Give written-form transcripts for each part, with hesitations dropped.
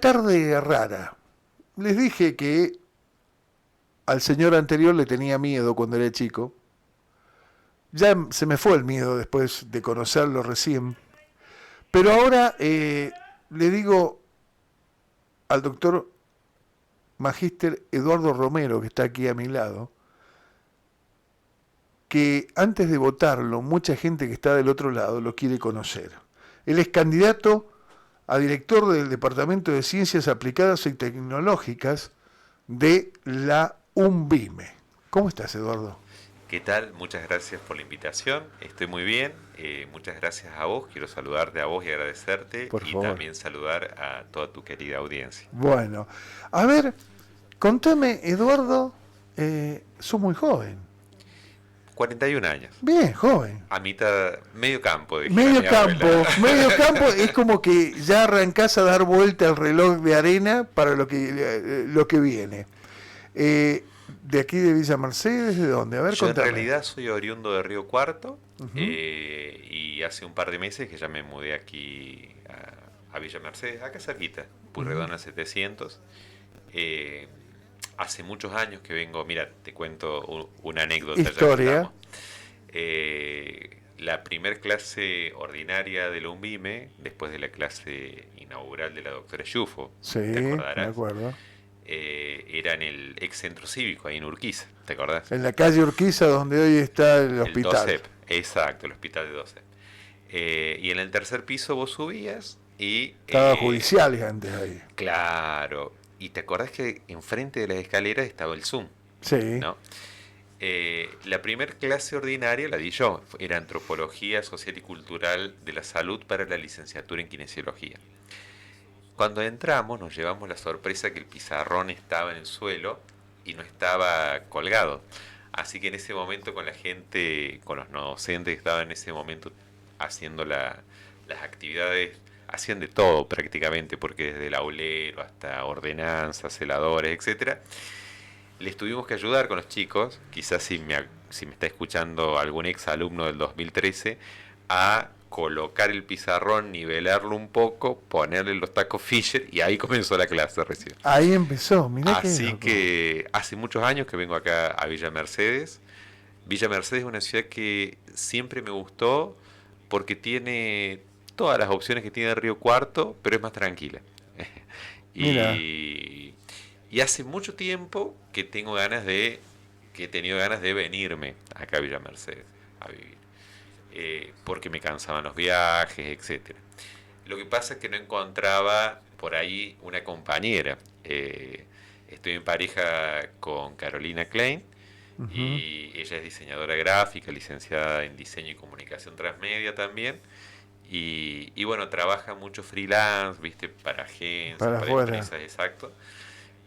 tarde rara. Les dije que al señor anterior le tenía miedo cuando era chico. Ya se me fue el miedo después de conocerlo recién. Pero ahora le digo al doctor Magíster Eduardo Romero, que está aquí a mi lado, que antes de votarlo, mucha gente que está del otro lado lo quiere conocer. Él es candidato a director del Departamento de Ciencias Aplicadas y Tecnológicas de la UNVIME. ¿Cómo estás, Eduardo? ¿Qué tal? Muchas gracias por la invitación. Estoy muy bien. Muchas gracias a vos. Quiero saludarte a vos y agradecerte. Por Y favor. también saludar a toda tu querida audiencia. Bueno, a ver, contame, Eduardo, sos muy joven. 41 años. Bien, joven. A mitad, medio campo, dijera Medio mi campo, abuela. medio campo es como que ya arrancás a dar vuelta al reloj de arena para lo que viene. De aquí de Villa Mercedes, ¿de dónde? A ver, Yo en contame. realidad soy oriundo de Río Cuarto. Ujú. Y hace un par de meses que ya me mudé aquí a Villa Mercedes, acá cerquita, Pueyrredón 700. Eh, Hace muchos años que vengo, mira, te cuento una anécdota ya que Historia. estamos. La primer clase ordinaria de la UNVIME, después de la clase inaugural de la doctora Yufo, Sí, te me acordarás, acuerdo. era en el ex centro cívico, ahí en Urquiza, ¿te acordás? En la calle Urquiza, donde hoy está el El hospital. 2EP, exacto, el hospital de 2EP. Y en el tercer piso vos subías y, Estaba judiciales antes ahí. claro, y te acordás que enfrente de las escaleras estaba el Zoom, Sí. ¿no? La primer clase ordinaria la di yo, era Antropología Social y Cultural de la Salud para la licenciatura en Kinesiología. Cuando entramos nos llevamos la sorpresa que el pizarrón estaba en el suelo y no estaba colgado. Así que en ese momento con la gente, con los no docentes que estaban en ese momento haciendo las actividades, hacían de todo prácticamente, porque desde el aulero hasta ordenanzas, celadores, etcétera, les tuvimos que ayudar con los chicos, quizás si me está escuchando algún ex alumno del 2013, a colocar el pizarrón, nivelarlo un poco, ponerle los tacos Fisher y ahí comenzó la clase recién. Ahí empezó, mirá qué Así loco. que hace muchos años que vengo acá a Villa Mercedes. Villa Mercedes es una ciudad que siempre me gustó porque tiene todas las opciones que tiene Río Cuarto, pero es más tranquila. Mira, Y, y hace mucho tiempo que he tenido ganas de venirme acá a Villa Mercedes a vivir, porque me cansaban los viajes, etcétera. Lo que pasa es que no encontraba por ahí una compañera. Estoy en pareja con Carolina Klein ujú, y ella es diseñadora gráfica, licenciada en diseño y comunicación transmedia también. Y bueno, trabaja mucho freelance, viste, para agencias, para para afuera. empresas, exacto.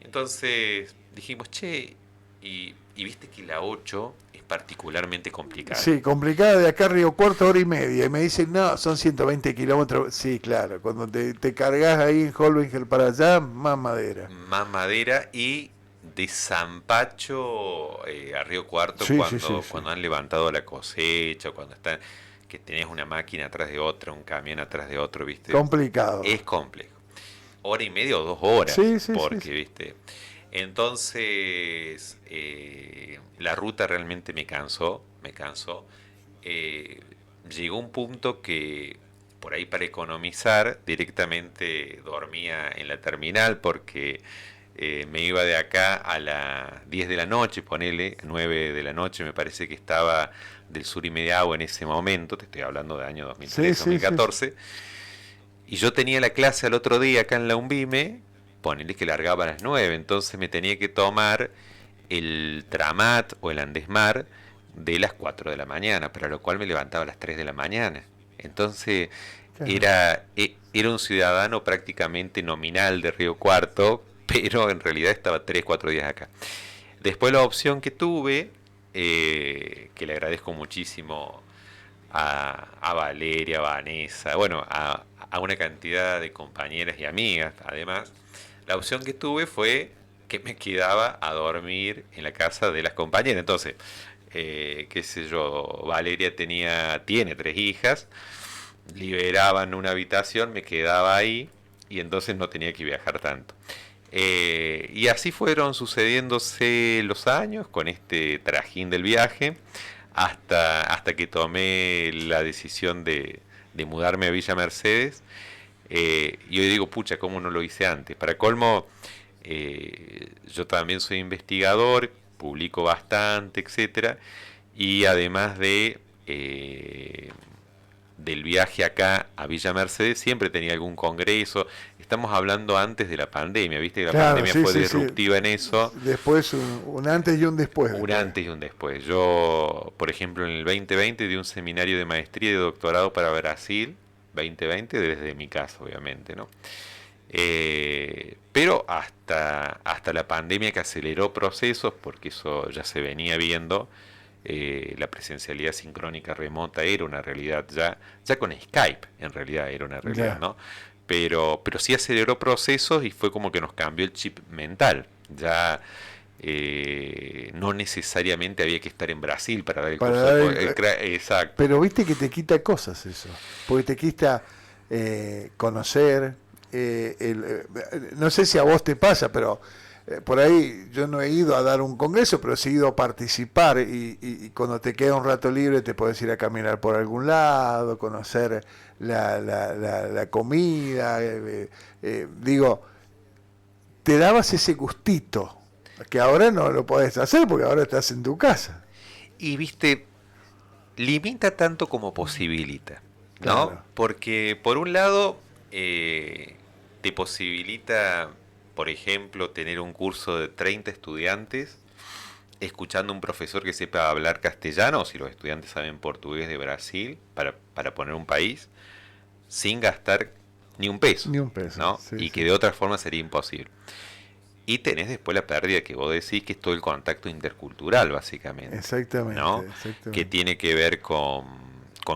Entonces dijimos, che, y viste que la 8 es particularmente complicada. Sí, complicada de acá a Río Cuarto, hora y media. Y me dicen, no, son 120 kilómetros. Sí, claro, cuando te cargas ahí en Holwinger para allá, más madera. Más madera y de Zampacho a Río Cuarto Sí, sí, sí, sí. cuando han levantado la cosecha, cuando están, que tenés una máquina atrás de otra, un camión atrás de otro, viste, Complicado. es complejo. Hora y media o 2 horas, Sí, sí, sí, sí. porque, viste. Entonces, la ruta realmente me cansó, me cansó. Eh, Llegó un punto que por ahí para economizar directamente dormía en la terminal porque me iba de acá a las 10 de la noche, ponele, 9 de la noche me parece que estaba del sur y Mediagua en ese momento, te estoy hablando de año Sí, sí, sí, sí. 2013-2014, y yo tenía la clase al otro día acá en la UNVIME, ponele que largaba a las 9, entonces me tenía que tomar el Tramat o el Andesmar de las 4 de la mañana, para lo cual me levantaba a las 3 de la mañana. Entonces Claro. era un ciudadano prácticamente nominal de Río Cuarto, pero en realidad estaba 3 4 días acá. Después la opción que tuve, que le agradezco muchísimo a Valeria, a Vanessa, bueno, a una cantidad de compañeras y amigas, además, la opción que tuve fue que me quedaba a dormir en la casa de las compañeras. Entonces, qué sé yo, Valeria tiene 3 hijas, liberaban una habitación, me quedaba ahí y entonces no tenía que viajar tanto. Y así fueron sucediéndose los años con este trajín del viaje, hasta que tomé la decisión de mudarme a Villa Mercedes. Y hoy digo, pucha, ¿cómo no lo hice antes? Para colmo, yo también soy investigador, publico bastante, etcétera, y además del viaje acá a Villa Mercedes, siempre tenía algún congreso. Estamos hablando antes de la pandemia, ¿viste? Que la Claro, pandemia sí, fue sí, sí. disruptiva en eso. Después un antes y un después. Un antes y un después. Yo, por ejemplo, en el 2020 di un seminario de maestría y de doctorado para Brasil, 2020, desde mi casa, obviamente, ¿no? Pero hasta la pandemia, que aceleró procesos, porque eso ya se venía viendo, la presencialidad sincrónica remota era una realidad ya con Skype, en realidad era una realidad, Ya. ¿no? Pero sí aceleró procesos y fue como que nos cambió el chip mental. Ya no necesariamente había que estar en Brasil para dar el Para curso dar exacto. pero viste que te quita cosas eso, porque te quita conocer, no sé si a vos te pasa, pero por ahí yo no he ido a dar un congreso, pero sí he ido a participar y cuando te queda un rato libre te puedes ir a caminar por algún lado, conocer la comida, digo, te dabas ese gustito, que ahora no lo podés hacer porque ahora estás en tu casa. Y viste, limita tanto como posibilita, ¿no? Claro, Porque por un lado te posibilita, por ejemplo, tener un curso de 30 estudiantes escuchando a un profesor que sepa hablar castellano, o si los estudiantes saben portugués de Brasil, para poner un país, sin gastar ni un peso, ni un peso, ¿no? sí, Y sí. que de otra forma sería imposible. Y tenés después la pérdida que vos decís, que es todo el contacto intercultural, básicamente, Exactamente, ¿no? Que exactamente. tiene que ver con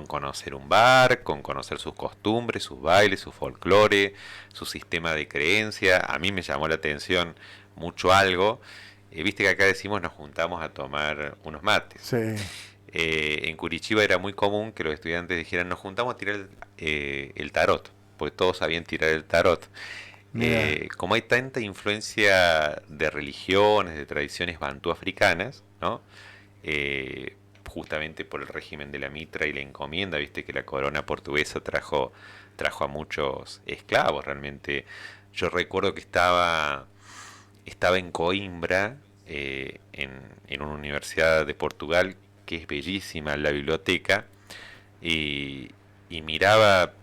conocer un bar, con conocer sus costumbres, sus bailes, su folclore, su sistema de creencia. A mí me llamó la atención mucho algo. Viste que acá decimos nos juntamos a tomar unos mates. Sí, En Curitiba era muy común que los estudiantes dijeran nos juntamos a tirar el tarot, porque todos sabían tirar el tarot. mira, Como hay tanta influencia de religiones, de tradiciones bantú africanas, ¿no? Justamente por el régimen de la mitra y la encomienda, viste que la corona portuguesa trajo a muchos esclavos, realmente. Yo recuerdo que estaba en Coimbra, en una universidad de Portugal, que es bellísima la biblioteca, y miraba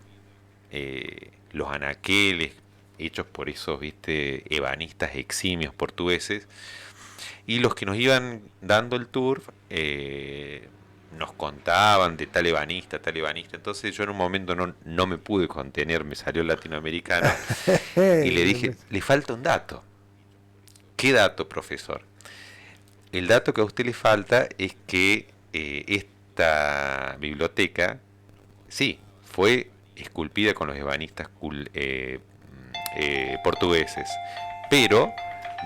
los anaqueles hechos por esos, viste, ebanistas eximios portugueses, y los que nos iban dando el tour nos contaban de tal ebanista. Entonces yo en un momento no me pude contener, me salió el latinoamericano y le dije, le falta un dato. ¿Qué dato, profesor? El dato que a usted le falta es que esta biblioteca, sí, fue esculpida con los ebanistas portugueses, pero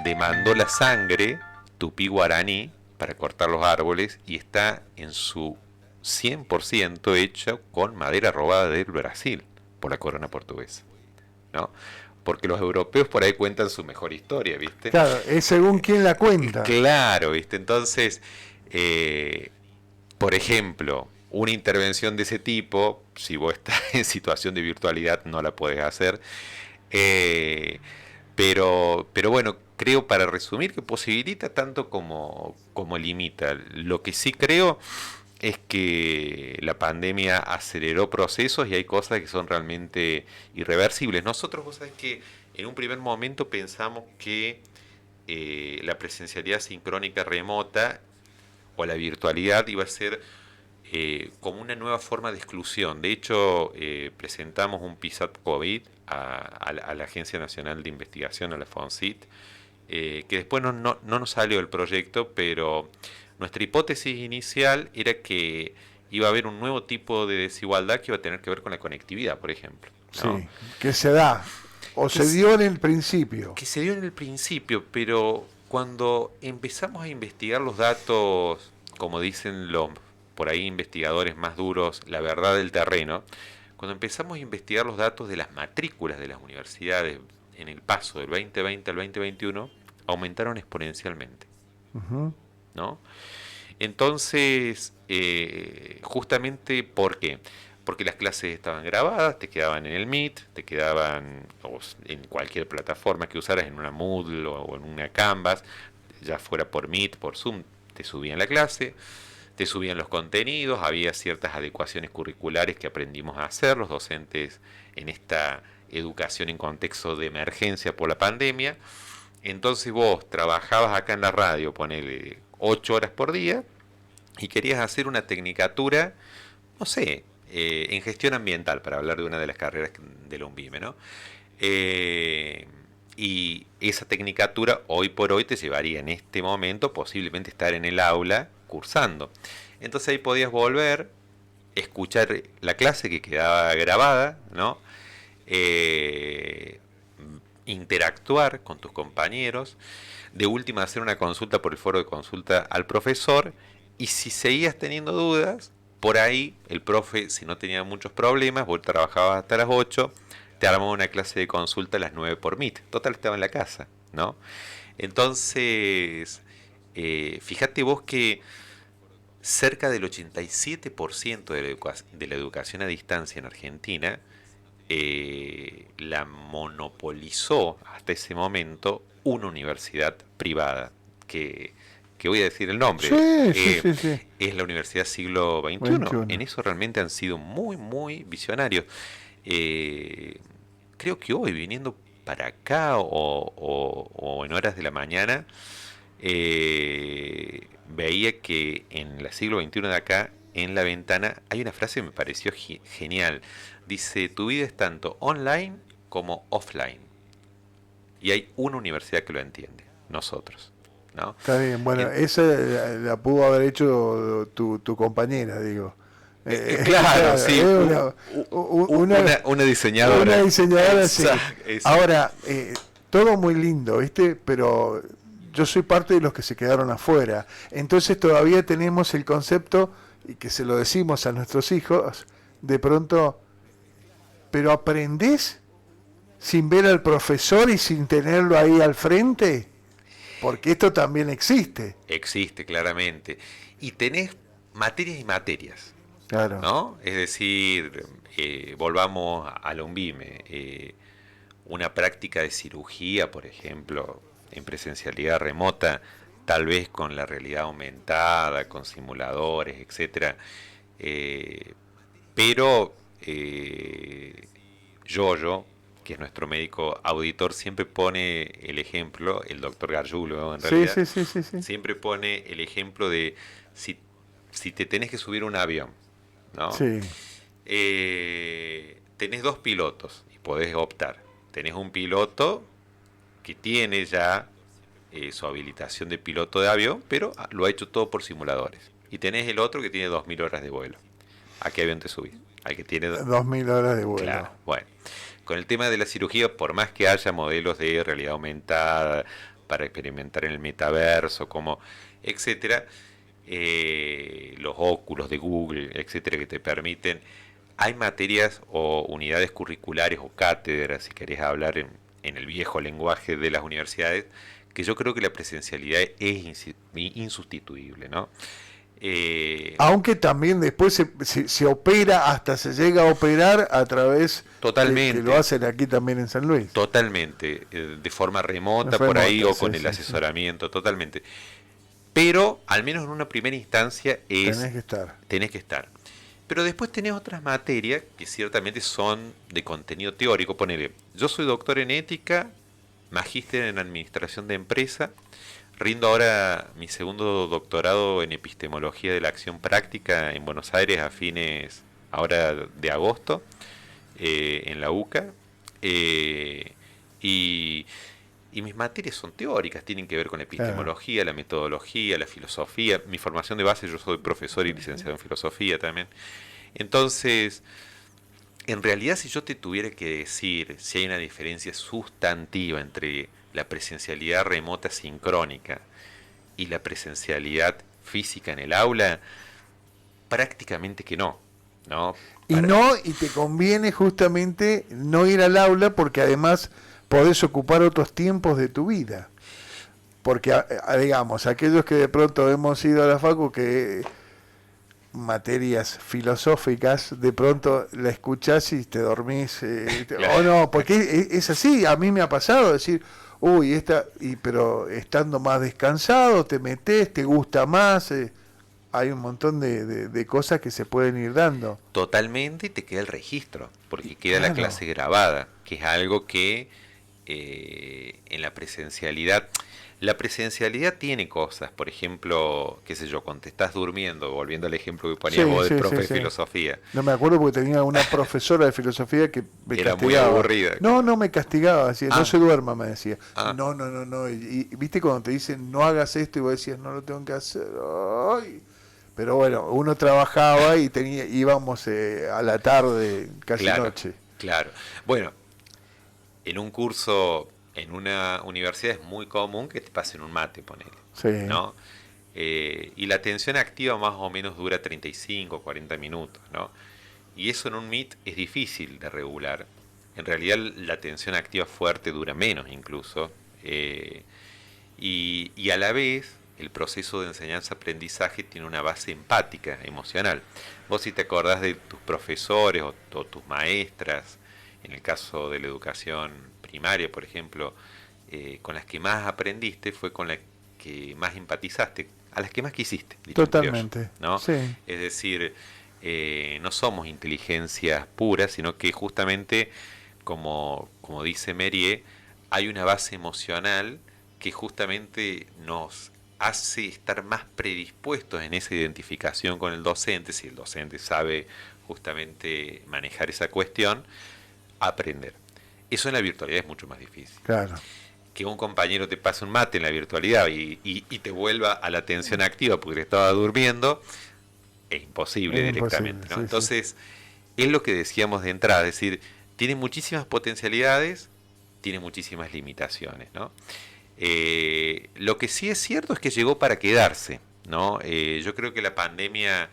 demandó la sangre tupí guaraní para cortar los árboles y está en su 100% hecho con madera robada del Brasil por la corona portuguesa, ¿no? Porque los europeos por ahí cuentan su mejor historia, ¿viste? claro, es según quién la cuenta. Claro, ¿viste? Entonces, eh, por ejemplo, una intervención de ese tipo, si vos estás en situación de virtualidad, no la podés hacer. Eh, pero bueno, creo para resumir que posibilita tanto como limita. Lo que sí creo es que la pandemia aceleró procesos y hay cosas que son realmente irreversibles. Nosotros, vos sabés que en un primer momento pensamos que la presencialidad sincrónica remota o la virtualidad iba a ser como una nueva forma de exclusión. De hecho, presentamos un PISAT COVID a la Agencia Nacional de Investigación, a la FONCIT, que después no nos salió el proyecto, pero nuestra hipótesis inicial era que iba a haber un nuevo tipo de desigualdad que iba a tener que ver con la conectividad, por ejemplo, ¿no? Sí, que se da, o Que, se dio en el principio. que se dio en el principio, pero cuando empezamos a investigar los datos, como dicen los por ahí investigadores más duros, la verdad del terreno, cuando empezamos a investigar los datos de las matrículas de las universidades en el paso del 2020 al 2021, aumentaron exponencialmente, Ujú. ¿no? Entonces, justamente, ¿por qué? Porque las clases estaban grabadas, te quedaban en el Meet, te quedaban en cualquier plataforma que usaras, en una Moodle o en una Canvas, ya fuera por Meet, por Zoom, te subían la clase, te subían los contenidos, había ciertas adecuaciones curriculares que aprendimos a hacer los docentes en esta educación en contexto de emergencia por la pandemia. Entonces vos trabajabas acá en la radio, ponele 8 horas por día, y querías hacer una tecnicatura, no sé, en gestión ambiental, para hablar de una de las carreras de la UNVIME, ¿no? Eh, y esa tecnicatura hoy por hoy te llevaría en este momento posiblemente estar en el aula cursando. Entonces ahí podías volver, escuchar la clase que quedaba grabada, ¿no? Eh, Interactuar con tus compañeros, de última hacer una consulta por el foro de consulta al profesor, y si seguías teniendo dudas, por ahí el profe, si no tenía muchos problemas, vos trabajabas hasta las 8, te armaba una clase de consulta a las 9 por Meet. Total, estaba en la casa, ¿no? Entonces, fíjate vos que cerca del 87% de la educación a distancia en Argentina la monopolizó hasta ese momento una universidad privada, que voy a decir el nombre, Sí, sí, sí, sí. es la Universidad Siglo XXI. En 21. eso realmente han sido muy, muy visionarios. Eh, Creo que hoy, viniendo para acá o en horas de la mañana, veía que en la siglo XXI de acá, en la ventana, hay una frase que me pareció genial. Dice, tu vida es tanto online como offline. Y hay una universidad que lo entiende, nosotros, ¿no? Está bien, bueno, En- esa la pudo haber hecho tu compañera, digo. claro, Claro, sí, es una diseñadora. una diseñadora, sí. Exacto. Ahora, todo muy lindo, ¿viste? Pero yo soy parte de los que se quedaron afuera. Entonces todavía tenemos el concepto, y que se lo decimos a nuestros hijos, de pronto, pero aprendés sin ver al profesor y sin tenerlo ahí al frente, porque esto también existe. Existe claramente. Y tenés materias y materias, Claro. ¿no? Es decir, volvamos a la UNVIME, una práctica de cirugía, por ejemplo, en presencialidad remota, tal vez con la realidad aumentada, con simuladores, etcétera, eh, pero Yoyo, que es nuestro médico auditor, siempre pone el ejemplo, el doctor Gargiulo en Sí, realidad, sí, sí, sí, sí. siempre pone el ejemplo de si, si te tenés que subir a un avión, ¿no? Sí, Tenés dos pilotos y podés optar. Tenés un piloto que tiene ya su habilitación de piloto de avión, pero lo ha hecho todo por simuladores. Y tenés el otro que tiene 2000 horas de vuelo. ¿A qué avión te subís? Al que tiene... 2000 horas de Claro, vuelo. bueno. Con el tema de la cirugía, por más que haya modelos de realidad aumentada para experimentar en el metaverso, como etcétera, los óculos de Google, etcétera, que te permiten, hay materias o unidades curriculares o cátedras, si querés hablar en el viejo lenguaje de las universidades, que yo creo que la presencialidad es insustituible, ¿no? Eh, Aunque también después se opera, hasta se llega a operar a través que lo Totalmente, hacen aquí también en San Luis. totalmente, de forma remota por ahí Remota, o sí, con el sí, sí. asesoramiento, totalmente. Pero al menos en una primera instancia Tenés que estar. tenés que estar. Pero después tenés otras materias que ciertamente son de contenido teórico. Ponele, yo soy doctor en ética, magíster en administración de empresa, rindo ahora mi segundo doctorado en epistemología de la acción práctica en Buenos Aires a fines ahora de agosto, en la UCA. eh, y, y mis materias son teóricas, tienen que ver con la Claro. epistemología, la metodología, la filosofía. Mi formación de base, yo soy profesor y licenciado en filosofía también. Entonces, en realidad, si yo te tuviera que decir si hay una diferencia sustantiva entre la presencialidad remota sincrónica y la presencialidad física en el aula, prácticamente que no. ¿no? Y te conviene justamente no ir al aula porque además podés ocupar otros tiempos de tu vida. Porque, digamos, aquellos que de pronto hemos ido a la facu, que materias filosóficas, de pronto la escuchás y te dormís, o no, porque es así, a mí me ha pasado decir, uy, pero estando más descansado, te metes, te gusta más, hay un montón de cosas que se pueden ir dando. Totalmente, te queda el registro, porque queda la Claro, clase grabada, que es algo que en la presencialidad tiene cosas, por ejemplo, qué sé yo, cuando te estás durmiendo, volviendo al ejemplo que ponías sí, vos del sí, sí, profe de sí. filosofía, No me acuerdo porque tenía una profesora de filosofía que me era muy castigaba. aburrida. No, no me castigaba, decía, no Ah, se duerma, me decía. ah, No, no, no, no. Y viste cuando te dicen no hagas esto y vos decías no lo tengo que hacer. Ay. Pero bueno, uno trabajaba y íbamos a la tarde, casi claro, noche. claro. Bueno, en un curso, en una universidad es muy común que te pasen un mate, ponele, Sí, ¿no? Y la atención activa más o menos dura 35 o 40 minutos, ¿no? Y eso en un Meet es difícil de regular. En realidad la atención activa fuerte dura menos incluso. eh, y a la vez el proceso de enseñanza-aprendizaje tiene una base empática, emocional. Vos si te acordás de tus profesores o tus maestras, en el caso de la educación primaria, por ejemplo, con las que más aprendiste fue con las que más empatizaste, a las que más quisiste, dicho en criollo, totalmente. ¿no? Sí, Es decir, no somos inteligencias puras, sino que justamente, como dice Mériès, hay una base emocional que justamente nos hace estar más predispuestos en esa identificación con el docente, si el docente sabe justamente manejar esa cuestión, a aprender. Eso en la virtualidad es mucho más difícil. claro. Que un compañero te pase un mate en la virtualidad y te vuelva a la atención activa porque te estaba durmiendo, es imposible Es imposible, directamente, ¿no? sí, sí. Entonces, es lo que decíamos de entrada, es decir, tiene muchísimas potencialidades, tiene muchísimas limitaciones, ¿no? Lo que sí es cierto es que llegó para quedarse, ¿no? Yo creo que la pandemia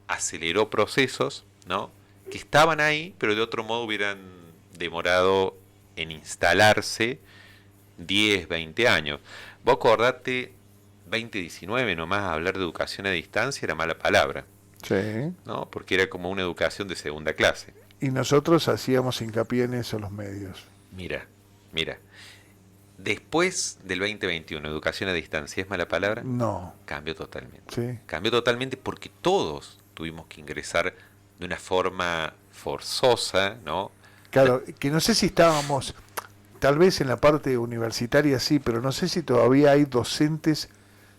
aceleró procesos, ¿no? Que estaban ahí, pero de otro modo hubieran demorado en instalarse 10, 20 años. Vos acordate, 2019 nomás, hablar de educación a distancia era mala palabra, Sí. ¿no? Porque era como una educación de segunda clase. Y nosotros hacíamos hincapié en eso, los medios. Mira, mira. Después del 2021, educación a distancia, ¿es mala palabra? No, Cambió totalmente. sí. Cambió totalmente porque todos tuvimos que ingresar de una forma forzosa, ¿no? Claro, que no sé si estábamos, tal vez en la parte universitaria sí, pero no sé si todavía hay docentes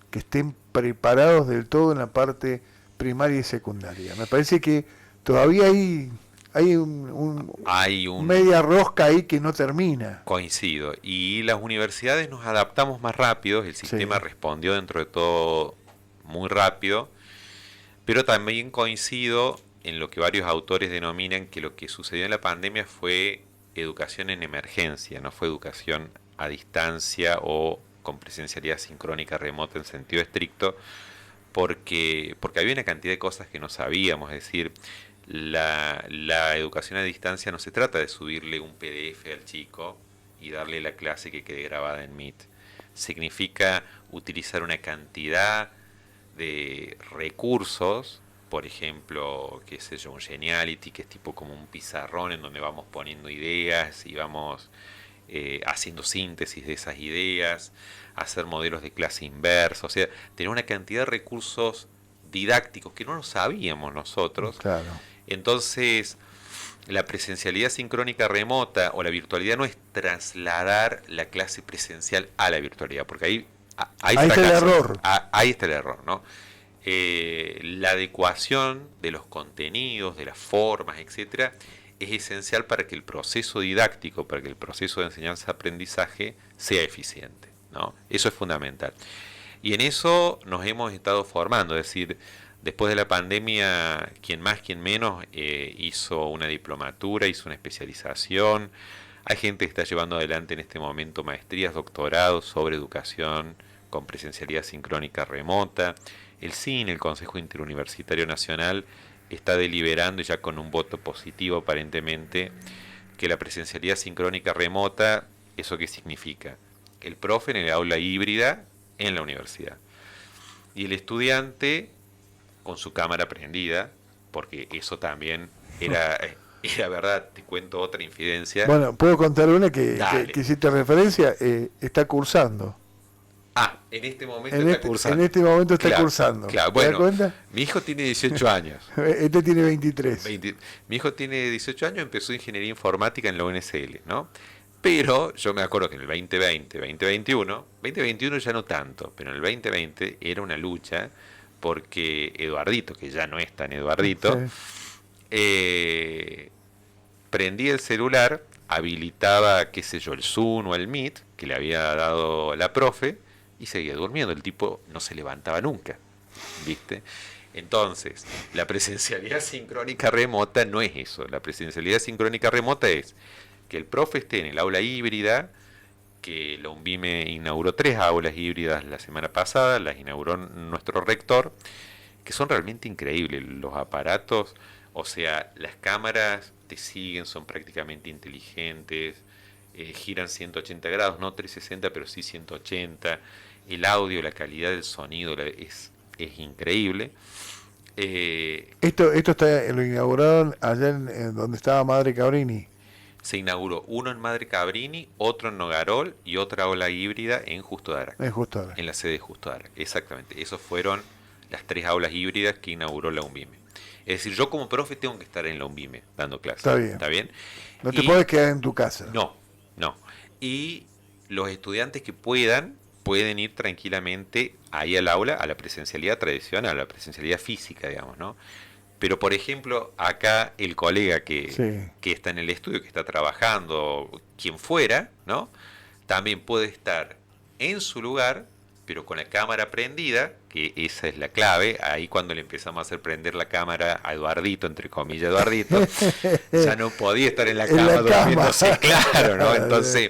que estén preparados del todo en la parte primaria y secundaria. Me parece que todavía hay Hay un media rosca ahí que no termina. coincido. Y las universidades nos adaptamos más rápido, el sistema Sí, respondió dentro de todo muy rápido, pero también coincido en lo que varios autores denominan que lo que sucedió en la pandemia fue educación en emergencia, no fue educación a distancia o con presencialidad sincrónica remota en sentido estricto, porque había una cantidad de cosas que no sabíamos, es decir, la educación a distancia no se trata de subirle un PDF al chico y darle la clase que quede grabada en Meet. Significa utilizar una cantidad de recursos, por ejemplo, qué sé yo, un Geniality, que es tipo como un pizarrón en donde vamos poniendo ideas y vamos haciendo síntesis de esas ideas, hacer modelos de clase inversa, o sea, tener una cantidad de recursos didácticos que no lo sabíamos nosotros. claro. Entonces, la presencialidad sincrónica remota o la virtualidad no es trasladar la clase presencial a la virtualidad, porque ahí Ahí está el fracasa. error. Ahí está el error, ¿no? La adecuación de los contenidos, de las formas, etcétera, es esencial para que el proceso didáctico, para que el proceso de enseñanza-aprendizaje sea eficiente, ¿no? Eso es fundamental. Y en eso nos hemos estado formando, es decir, después de la pandemia, quien más, quien menos, hizo una diplomatura, hizo una especialización. Hay gente que está llevando adelante en este momento maestrías, doctorados sobre educación con presencialidad sincrónica remota. El CIN, el Consejo Interuniversitario Nacional, está deliberando, ya con un voto positivo aparentemente, que la presencialidad sincrónica remota, ¿eso qué significa? El profe en el aula híbrida en la universidad. Y el estudiante con su cámara prendida, porque eso también era verdad, te cuento otra infidencia. Bueno, puedo contar una Dale. que hiciste referencia, está cursando. Ah, en este momento está cursando. En este momento está Claro, cursando. claro. ¿Te das Bueno, cuenta? mi hijo tiene 18 años. Este tiene 23. Mi hijo tiene 18 años, empezó ingeniería informática en la UNSL, ¿no? Pero yo me acuerdo que en el 2020, 2021 ya no tanto, pero en el 2020 era una lucha porque Eduardito, que ya no es tan Eduardito, Sí. prendía el celular, habilitaba, qué sé yo, el Zoom o el Meet que le había dado la profe y seguía durmiendo. El tipo no se levantaba nunca, ¿viste? Entonces, la presencialidad sincrónica remota no es eso. La presencialidad sincrónica remota es que el profe esté en el aula híbrida, que la UNVIME inauguró 3 aulas híbridas la semana pasada, las inauguró nuestro rector, que son realmente increíbles. Los aparatos, o sea, las cámaras te siguen, son prácticamente inteligentes, giran 180 grados, no 360, pero sí 180. El audio, la calidad del sonido es increíble. Esto lo inauguraron allá en donde estaba Madre Cabrini. Se inauguró uno en Madre Cabrini, otro en Nogarol y otra aula híbrida en Justo de Arac, Es justo ahora. en la sede de Justo de Arac. Exactamente, esos fueron las 3 aulas híbridas que inauguró la UNVIME. Es decir, yo como profe tengo que estar en la UNVIME dando clases. Está bien. ¿Está bien? No te puedes quedar en tu casa. No, no. Y los estudiantes que pueden ir tranquilamente ahí al aula, a la presencialidad tradicional, a la presencialidad física, digamos, ¿no? Pero, por ejemplo, acá el colega que está en el estudio, que está trabajando, quien fuera, ¿no? También puede estar en su lugar, pero con la cámara prendida, que esa es la clave. Ahí cuando le empezamos a hacer prender la cámara a Eduardito, entre comillas Eduardito, ya no podía estar en la cama durmiéndose, claro, ¿no? Entonces,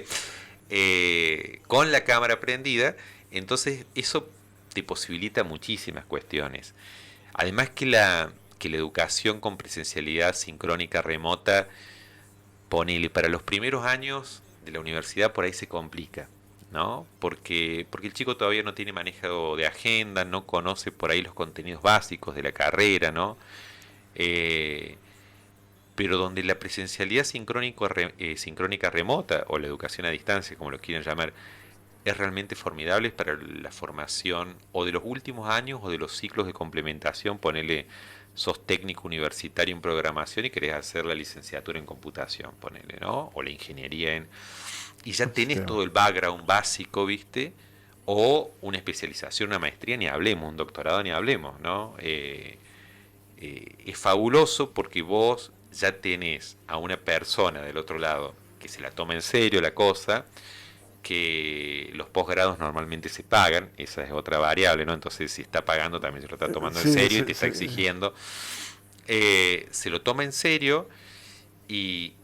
con la cámara prendida, entonces eso te posibilita muchísimas cuestiones. Además que la educación con presencialidad sincrónica remota, ponele, para los primeros años de la universidad por ahí se complica, ¿no? Porque el chico todavía no tiene manejo de agenda, no conoce por ahí los contenidos básicos de la carrera, ¿no? Pero donde la presencialidad sincrónica remota, o la educación a distancia, como lo quieren llamar, es realmente formidable para la formación o de los últimos años o de los ciclos de complementación. Ponele, sos técnico universitario en programación y querés hacer la licenciatura en computación, ponele, ¿no? O la ingeniería y ya tenés todo el background básico, ¿viste? O una especialización, una maestría, ni hablemos, un doctorado, ni hablemos, ¿no? Es fabuloso porque vos ya tenés a una persona del otro lado que se la toma en serio la cosa, que los posgrados normalmente se pagan, esa es otra variable, ¿no? Entonces, si está pagando, también se lo está tomando en serio y te está exigiendo. Se lo toma en serio y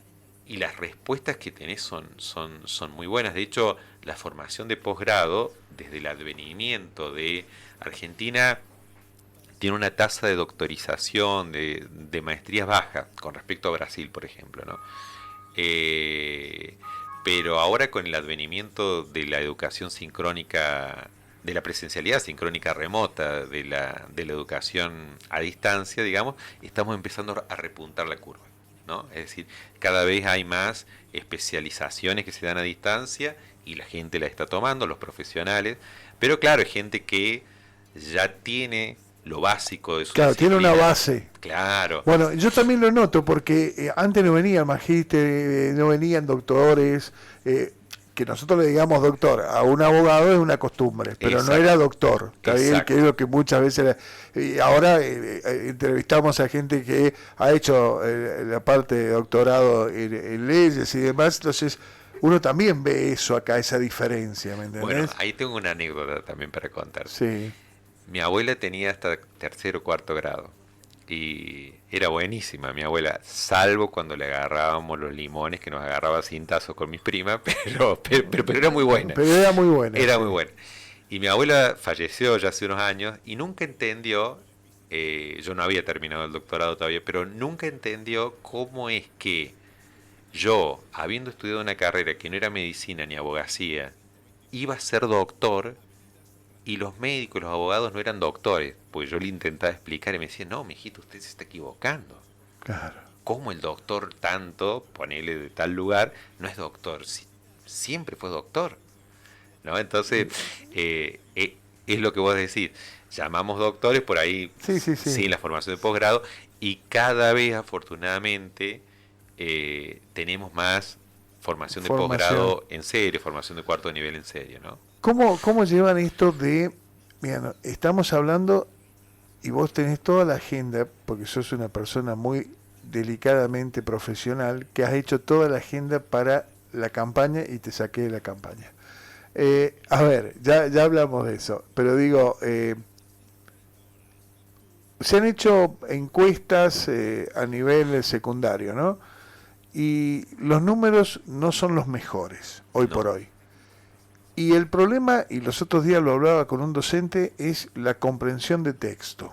las respuestas que tenés son muy buenas. De hecho, la formación de posgrado, desde el advenimiento de Argentina, tiene una tasa de doctorización, de maestrías baja con respecto a Brasil, por ejemplo, ¿no? Pero ahora con el advenimiento de la educación sincrónica, de la presencialidad sincrónica remota, de la educación a distancia, digamos, estamos empezando a repuntar la curva, ¿no? Es decir, cada vez hay más especializaciones que se dan a distancia y la gente la está tomando, los profesionales, pero claro, hay gente que ya tiene lo básico de su Tiene una base. Claro. Bueno, yo también lo noto porque antes no venían magísteres, no venían doctores, que nosotros le digamos doctor, a un abogado es una costumbre, pero no era doctor, está bien, que es lo que muchas veces ahora entrevistamos a gente que ha hecho la parte de doctorado en leyes y demás, entonces uno también ve eso acá, esa diferencia, ¿me entendés? Bueno, ahí tengo una anécdota también para contar. Sí. Mi abuela tenía hasta 3º o 4º grado y era buenísima mi abuela, salvo cuando le agarrábamos los limones, que nos agarraba cintazo con mis primas, pero era muy buena. Pero era muy buena. Era muy buena. Y mi abuela falleció ya hace unos años y nunca entendió yo no había terminado el doctorado todavía, pero nunca entendió cómo es que yo, habiendo estudiado una carrera que no era medicina ni abogacía, iba a ser doctor y los médicos, los abogados no eran doctores, pues yo le intentaba explicar y me decía, no, mijito, usted se está equivocando. Claro. ¿Cómo el doctor tanto, ponele de tal lugar, no es doctor? Siempre fue doctor, ¿no? Entonces, es lo que vos decís, llamamos doctores por ahí Sí, sí, sí. sin la formación de posgrado y cada vez afortunadamente tenemos más formación de Formación. posgrado en serio, formación de cuarto nivel en serio, ¿no? ¿Cómo llevan esto de, mira, estamos hablando y vos tenés toda la agenda, porque sos una persona muy delicadamente profesional, que has hecho toda la agenda para la campaña y te saqué de la campaña. A ver, ya hablamos de eso, pero digo, se han hecho encuestas a nivel secundario, ¿no? Y los números no son los mejores hoy por No. hoy. Y el problema, y los otros días lo hablaba con un docente, es la comprensión de texto.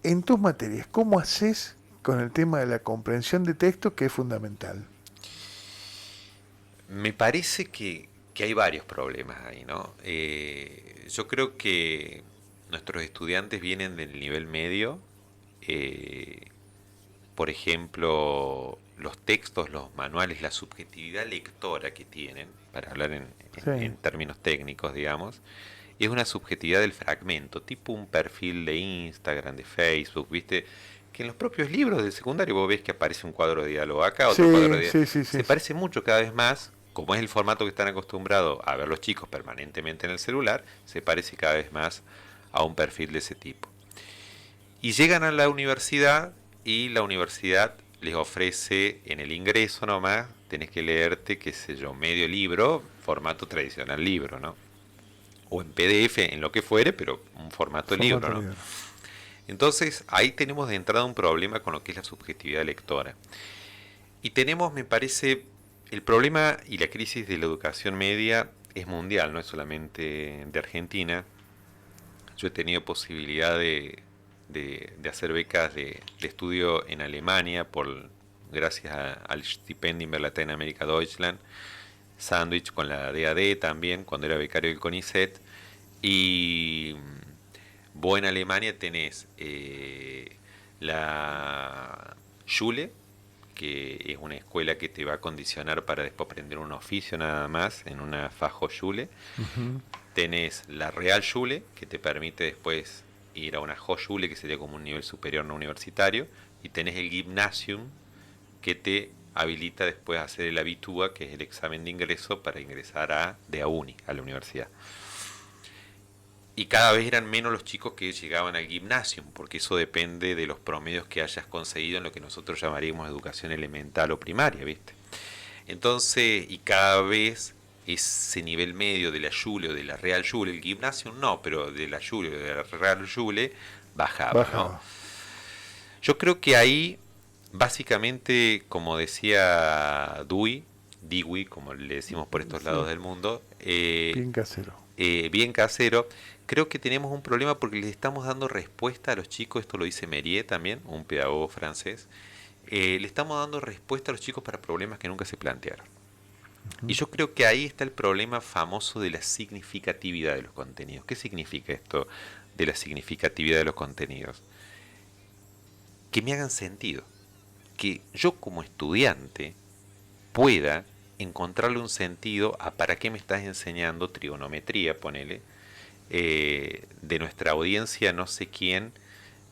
En tus materias, ¿cómo haces con el tema de la comprensión de texto, que es fundamental? Me parece que hay varios problemas ahí, ¿no? Yo creo que nuestros estudiantes vienen del nivel medio. eh, por ejemplo, los textos, los manuales, la subjetividad lectora que tienen, para hablar Sí, en términos técnicos, digamos, es una subjetividad del fragmento, tipo un perfil de Instagram, de Facebook, ¿viste? Que en los propios libros del secundario vos ves que aparece un cuadro de diálogo acá, otro cuadro sí, de diálogo. sí, sí, sí, Se sí. parece mucho cada vez más, como es el formato que están acostumbrados a ver los chicos permanentemente en el celular, se parece cada vez más a un perfil de ese tipo. Y llegan a la universidad y la universidad les ofrece en el ingreso nomás, tenés que leerte, qué sé yo, medio libro, formato tradicional libro, ¿no? O en PDF, en lo que fuere, pero un formato libro, Formato ¿no? libro. Entonces ahí tenemos de entrada un problema con lo que es la subjetividad lectora. Y tenemos, me parece, el problema y la crisis de la educación media es mundial, no es solamente de Argentina. Yo he tenido posibilidad de hacer becas de estudio en Alemania gracias al Stipendium Lateinamerika Deutschland, sándwich con la DAD también, cuando era becario del CONICET. Y vos en Alemania tenés la Schule, que es una escuela que te va a condicionar para después aprender un oficio nada más en una Fachhochschule. Ujú. Tenés la Realschule, que te permite después ir a una Hochschule, que sería como un nivel superior no universitario. Y tenés el Gymnasium, que te habilita después a hacer el Abitur, que es el examen de ingreso para ingresar de a uni, a la universidad. Y cada vez eran menos los chicos que llegaban al gimnasio, porque eso depende de los promedios que hayas conseguido en lo que nosotros llamaríamos educación elemental o primaria, ¿viste? Entonces, y cada vez ese nivel medio de la Schule o de la Real Schule, el gimnasio no, pero de la Schule o de la Real Schule bajaba, ¿no? Bajado. Yo creo que ahí, básicamente, como decía Dewey, como le decimos por estos lados Sí, del mundo, bien casero. bien casero, creo que tenemos un problema porque les estamos dando respuesta a los chicos, esto lo dice Mériès también, un pedagogo francés, le estamos dando respuesta a los chicos para problemas que nunca se plantearon. Y Ujú. yo creo que ahí está el problema famoso de la significatividad de los contenidos. ¿Qué significa esto de la significatividad de los contenidos? Que me hagan sentido, que yo como estudiante pueda encontrarle un sentido a para qué me estás enseñando trigonometría, ponele, de nuestra audiencia, no sé quién,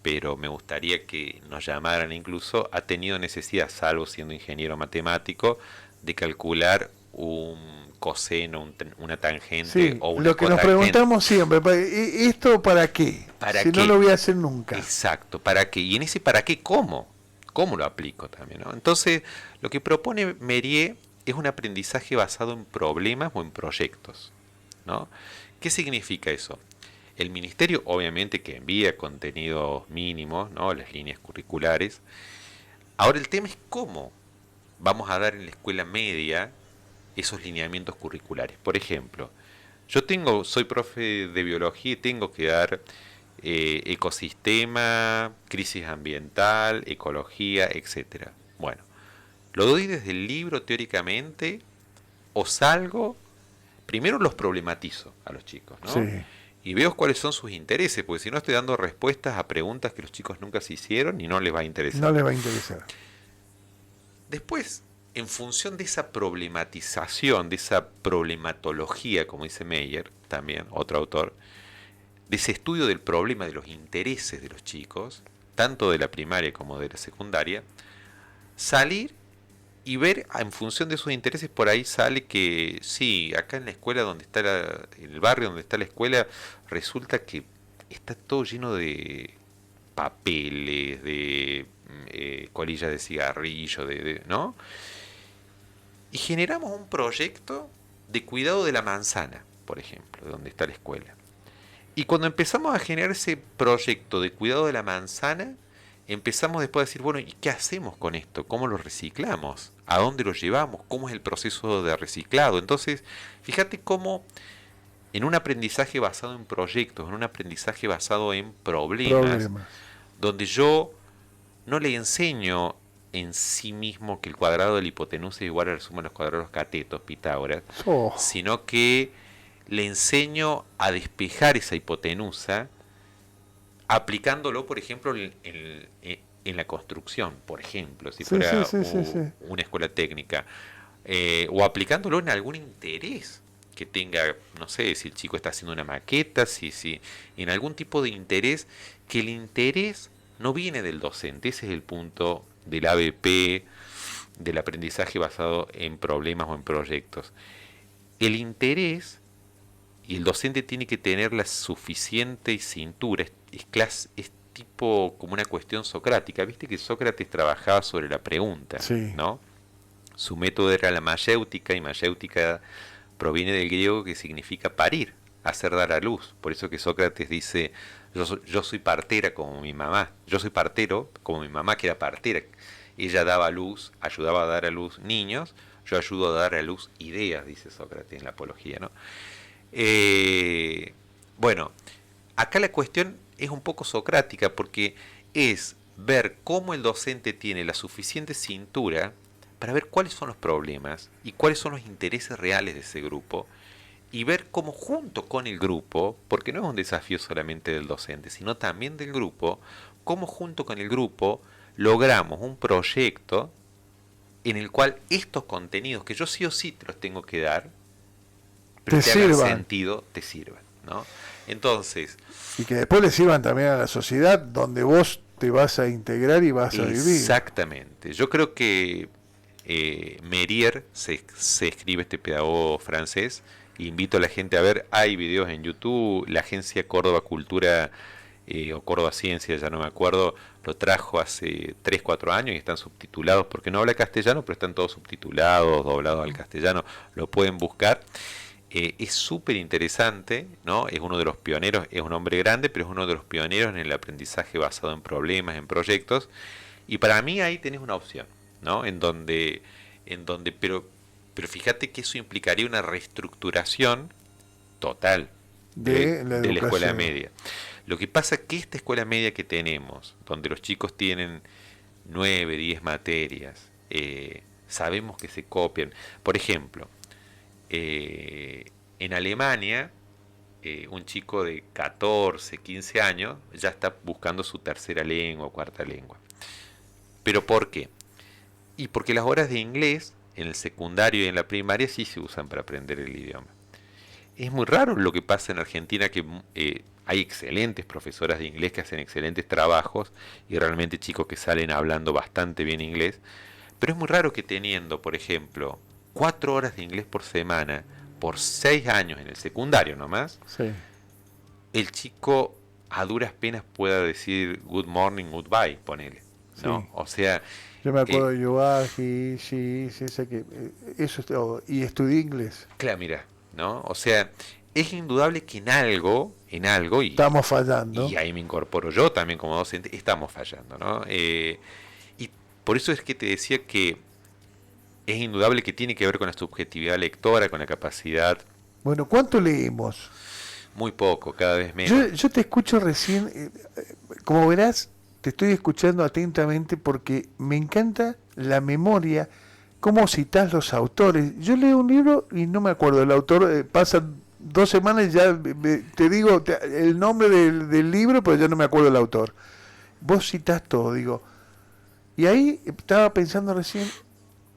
pero me gustaría que nos llamaran incluso, ha tenido necesidad, salvo siendo ingeniero matemático, de calcular un coseno, una tangente Sí, o una lo que nos cotangente. preguntamos siempre, ¿esto para qué? ¿Para Si no lo qué? voy a hacer nunca. Exacto, ¿para qué? Y en ese para qué, ¿cómo? ¿Cómo lo aplico también? ¿No? Entonces, lo que propone Mériès es un aprendizaje basado en problemas o en proyectos, ¿no? ¿Qué significa eso? El ministerio, obviamente, que envía contenidos mínimos, ¿no? Las líneas curriculares. Ahora, el tema es cómo vamos a dar en la escuela media esos lineamientos curriculares. Por ejemplo, soy profe de biología y tengo que dar ecosistema, crisis ambiental, ecología, etcétera. Bueno, lo doy desde el libro teóricamente o salgo, primero los problematizo a los chicos, Sí, ¿no? Y veo cuáles son sus intereses, porque si no estoy dando respuestas a preguntas que los chicos nunca se hicieron y no les va a no interesar. les va a interesar. Después, en función de esa problematización, de esa problematología, como dice Meyer, también otro autor, de ese estudio del problema, de los intereses de los chicos, tanto de la primaria como de la secundaria, salir y ver en función de sus intereses. Por ahí sale que sí, acá en la escuela donde está en el barrio donde está la escuela, resulta que está todo lleno de papeles, de colillas de cigarrillo, ¿no? Y generamos un proyecto de cuidado de la manzana, por ejemplo, de donde está la escuela. Y cuando empezamos a generar ese proyecto de cuidado de la manzana, empezamos después a decir, bueno, ¿y qué hacemos con esto? ¿Cómo lo reciclamos? ¿A dónde lo llevamos? ¿Cómo es el proceso de reciclado? Entonces, fíjate cómo en un aprendizaje basado en proyectos, en un aprendizaje basado en problemas, Problemas. donde yo no le enseño en sí mismo que el cuadrado de la hipotenusa es igual a la suma de los cuadrados de los catetos, Pitágoras, Oh, sino que le enseño a despejar esa hipotenusa aplicándolo, por ejemplo, en la construcción, por ejemplo, si sí, sí, fuera sí, sí, sí. una escuela técnica, o aplicándolo en algún interés que tenga, no sé, si el chico está haciendo una maqueta, si en algún tipo de interés, que el interés no viene del docente, ese es el punto del ABP, del aprendizaje basado en problemas o en proyectos. El interés y el docente tiene que tener la suficiente cintura, es tipo como una cuestión socrática, viste que Sócrates trabajaba sobre la pregunta, Sí. ¿no? Su método era la mayéutica, y mayéutica proviene del griego que significa parir, hacer dar a luz. Por eso que Sócrates dice, yo soy partera como mi mamá, yo soy partero como mi mamá que era partera. Ella daba a luz, ayudaba a dar a luz niños, yo ayudo a dar a luz ideas, dice Sócrates en la Apología, ¿no? Eh, bueno, acá la cuestión es un poco socrática porque es ver cómo el docente tiene la suficiente cintura para ver cuáles son los problemas y cuáles son los intereses reales de ese grupo y ver cómo junto con el grupo, porque no es un desafío solamente del docente, sino también del grupo, cómo junto con el grupo logramos un proyecto en el cual estos contenidos que yo sí o sí te los tengo que dar, pero Te te hagan sirvan. sentido, te sirvan, ¿no? Entonces, Y que después le sirvan también a la sociedad donde vos te vas a integrar y vas a vivir. exactamente. Yo creo que Mérier se escribe este pedagogo francés. Invito a la gente a ver, hay videos en YouTube, la agencia Córdoba Cultura o Córdoba Ciencia, ya no me acuerdo, lo trajo hace 3 4 años y están subtitulados, porque no habla castellano, pero están todos subtitulados, doblados al castellano, lo pueden buscar. Es súper interesante, ¿no? Es uno de los pioneros, es un hombre grande, pero es uno de los pioneros en el aprendizaje basado en problemas, en proyectos. Y para mí ahí tenés una opción, ¿no? Pero fíjate que eso implicaría una reestructuración total De la de la escuela educación. media. Lo que pasa es que esta escuela media que tenemos, donde los chicos tienen 9 10 materias, sabemos que se copian. Por ejemplo, en Alemania, un chico de 14, 15 años ya está buscando su tercera lengua o cuarta lengua. ¿Pero por qué? Y porque las horas de inglés en el secundario y en la primaria sí se usan para aprender el idioma. Es muy raro lo que pasa en Argentina, que hay excelentes profesoras de inglés que hacen excelentes trabajos y realmente chicos que salen hablando bastante bien inglés, pero es muy raro que teniendo, por ejemplo, 4 horas de inglés por semana, por 6 años en el secundario nomás, Sí, el chico a duras penas pueda decir good morning, goodbye, ponele, sí. ¿no? O sea, Yo me acuerdo eh, de Yobar, sí, sí, sé que eso es todo. Y estudié inglés. claro, mira, ¿no? O sea, es indudable que en algo, Estamos fallando. y ahí me incorporo yo también como docente, estamos fallando, ¿no? Y por eso es que te decía que es indudable que tiene que ver con la subjetividad lectora, con la capacidad. Bueno, ¿cuánto leemos? Muy poco, cada vez menos. Yo te escucho recién, como verás, te estoy escuchando atentamente porque me encanta la memoria, cómo citas los autores. Yo leo un libro y no me acuerdo del autor, pasan 2 semanas y ya te digo el nombre del libro, pero ya no me acuerdo del autor. Vos citás todo, digo. Y ahí estaba pensando recién,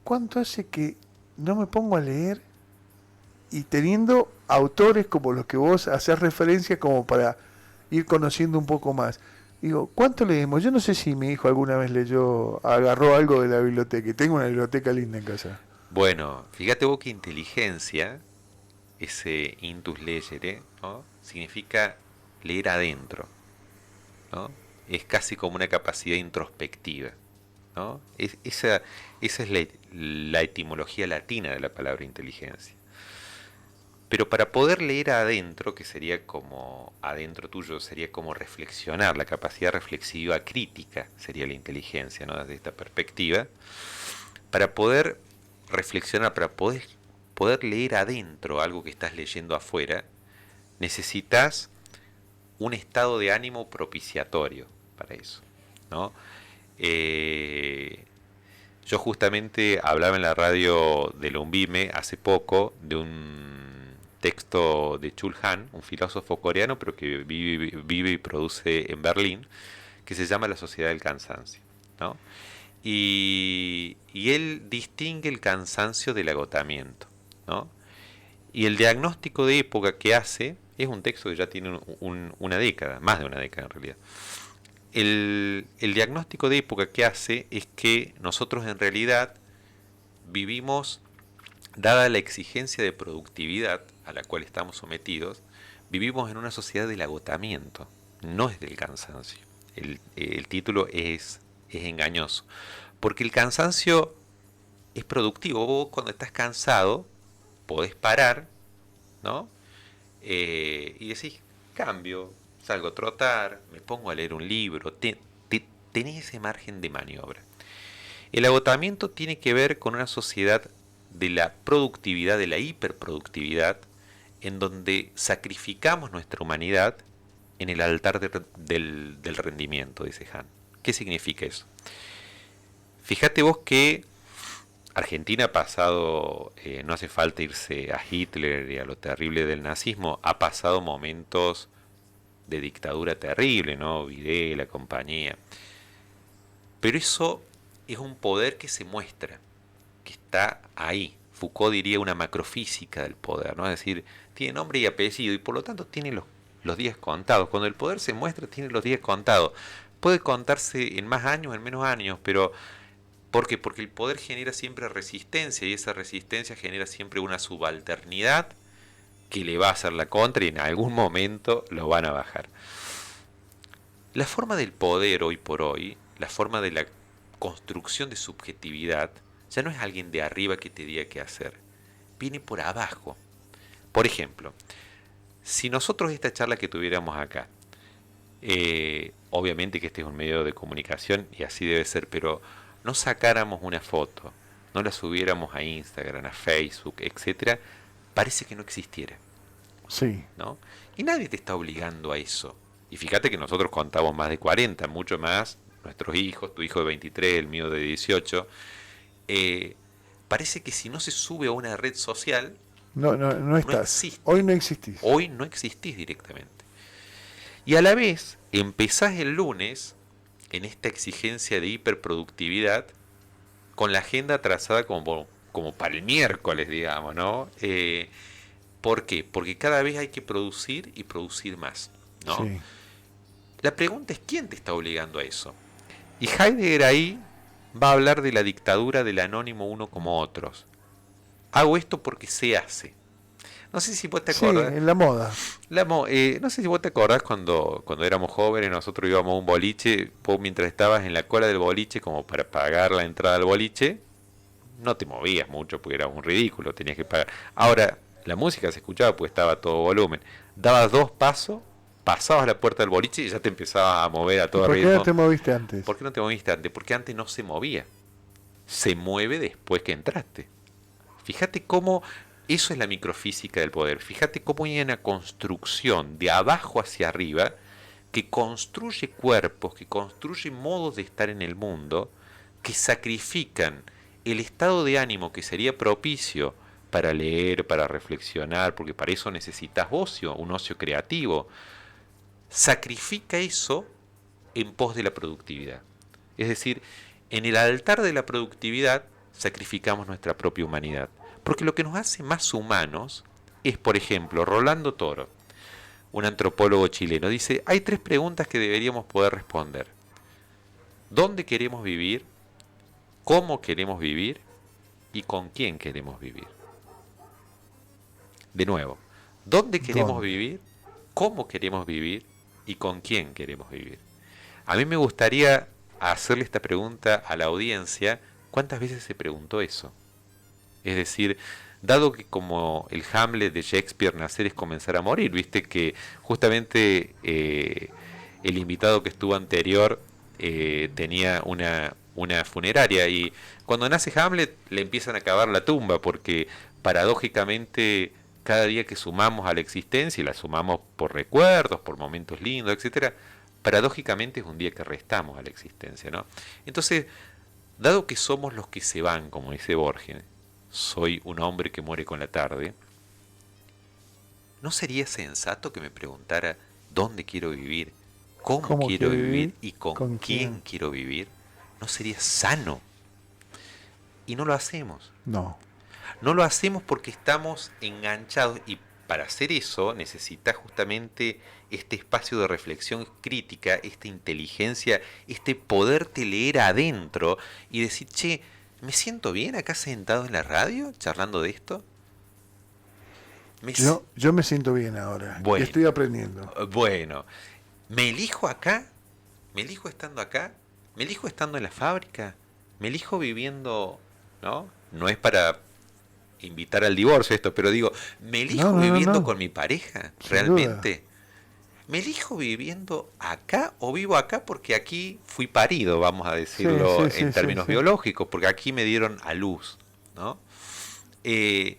¿cuánto hace que no me pongo a leer y teniendo autores como los que vos haces referencia como para ir conociendo un poco más? Digo, ¿cuánto leemos? Yo no sé si mi hijo alguna vez leyó, agarró algo de la biblioteca, y tengo una biblioteca linda en casa. Bueno, fíjate vos que inteligencia, ese intus legere, ¿no? Significa leer adentro, ¿no? Es casi como una capacidad introspectiva, ¿no? Esa es la etimología latina de la palabra inteligencia. Pero para poder leer adentro, que sería como adentro tuyo, sería como reflexionar, la capacidad reflexiva crítica sería la inteligencia, ¿no? Desde esta perspectiva, para poder reflexionar, para poder leer adentro algo que estás leyendo afuera, necesitas un estado de ánimo propiciatorio para eso, ¿no? Eh, yo justamente hablaba en la radio de Lumbime hace poco de un texto de Chul Han, un filósofo coreano, pero que vive y produce en Berlín, que se llama La Sociedad del Cansancio, ¿no? Y él distingue el cansancio del agotamiento, ¿no? Y el diagnóstico de época que hace es un texto que ya tiene una década, más de una década en realidad. El diagnóstico de época que hace es que nosotros en realidad vivimos, dada la exigencia de productividad a la cual estamos sometidos, vivimos en una sociedad del agotamiento, no es del cansancio. El título es engañoso, porque el cansancio es productivo. Vos cuando estás cansado podés parar, ¿no? Y decís, cambio, salgo a trotar, me pongo a leer un libro, tenés ese margen de maniobra. El agotamiento tiene que ver con una sociedad de la productividad, de la hiperproductividad, en donde sacrificamos nuestra humanidad en el altar del rendimiento, dice Han. ¿Qué significa eso? Fíjate vos que Argentina ha pasado, no hace falta irse a Hitler y a lo terrible del nazismo, ha pasado momentos de dictadura terrible, ¿no? Videla, compañía. Pero eso es un poder que se muestra, que está ahí. Foucault diría una macrofísica del poder, ¿no? Es decir, tiene nombre y apellido y por lo tanto tiene los días contados. Cuando el poder se muestra, tiene los días contados. Puede contarse en más años, en menos años, pero ¿por qué? Porque el poder genera siempre resistencia y esa resistencia genera siempre una subalternidad que le va a hacer la contra y en algún momento lo van a bajar. La forma del poder hoy por hoy, la forma de la construcción de subjetividad, ya no es alguien de arriba que te diga qué hacer, viene por abajo. Por ejemplo, si nosotros esta charla que tuviéramos acá, obviamente que este es un medio de comunicación y así debe ser, pero no sacáramos una foto, no la subiéramos a Instagram, a Facebook, etcétera, parece que no existiera. Sí. ¿No? Y nadie te está obligando a eso. Y fíjate que nosotros contamos más de 40, mucho más, nuestros hijos, tu hijo de 23, el mío de 18. Parece que si no se sube a una red social, No no estás. existe. Hoy no existís. Hoy no existís directamente. Y a la vez, empezás el lunes en esta exigencia de hiperproductividad con la agenda trazada como para el miércoles, digamos, ¿no? ¿Por qué? Porque cada vez hay que producir y producir más, ¿no? Sí. La pregunta es ¿quién te está obligando a eso? Y Heidegger ahí va a hablar de la dictadura del anónimo uno como otros. Hago esto porque se hace. No sé si vos te Sí, acordás. en la moda. No sé si vos te acordás cuando éramos jóvenes, nosotros íbamos a un boliche, vos mientras estabas en la cola del boliche como para pagar la entrada al boliche, no te movías mucho porque era un ridículo, tenías que pagar. Ahora, la música se escuchaba porque estaba a todo volumen. Dabas 2 pasos, pasabas la puerta del boliche y ya te empezabas a mover a ¿Y todo por qué ritmo. no te moviste antes? ¿Por qué no te moviste antes? Porque antes no se movía. Se mueve después que entraste. Fíjate cómo Eso es la microfísica del poder. Fíjate cómo hay una construcción de abajo hacia arriba que construye cuerpos, que construye modos de estar en el mundo, que sacrifican el estado de ánimo que sería propicio para leer, para reflexionar, porque para eso necesitas ocio, un ocio creativo. Sacrifica eso en pos de la productividad. Es decir, en el altar de la productividad sacrificamos nuestra propia humanidad. Porque lo que nos hace más humanos es, por ejemplo, Rolando Toro, un antropólogo chileno, dice, hay 3 preguntas que deberíamos poder responder. ¿Dónde queremos vivir? ¿Cómo queremos vivir? ¿Y con quién queremos vivir? De nuevo, ¿dónde queremos ¿Dónde? vivir? ¿Cómo queremos vivir? ¿Y con quién queremos vivir? A mí me gustaría hacerle esta pregunta a la audiencia, ¿cuántas veces se preguntó eso? Es decir, dado que como el Hamlet de Shakespeare, nacer es comenzar a morir, viste que justamente el invitado que estuvo anterior tenía una funeraria y cuando nace Hamlet le empiezan a cavar la tumba porque paradójicamente cada día que sumamos a la existencia y la sumamos por recuerdos, por momentos lindos, etcétera, paradójicamente es un día que restamos a la existencia, ¿no? Entonces, dado que somos los que se van, como dice Borges, soy un hombre que muere con la tarde, ¿no sería sensato que me preguntara dónde quiero vivir, cómo ¿Cómo quiero quiere vivir vivir? y con ¿Con quién quién? quiero vivir? ¿No sería sano? Y no lo hacemos. No. No lo hacemos porque estamos enganchados y para hacer eso necesitas justamente este espacio de reflexión crítica, esta inteligencia, este poderte leer adentro y decir, che, ¿me siento bien acá sentado en la radio charlando de esto? Me si- Yo me siento bien ahora y bueno, estoy aprendiendo. bueno, ¿me elijo acá? ¿Me elijo estando acá? ¿Me elijo estando en la fábrica? ¿Me elijo viviendo, no? No es para invitar al divorcio esto, pero digo, ¿me No, elijo no, no, viviendo no. con mi pareja Sin duda. realmente? ¿Me elijo viviendo acá o vivo acá porque aquí fui parido, vamos a Sí, decirlo sí, en sí, sí, términos sí. biológicos, porque aquí me dieron a luz, ¿no? Eh,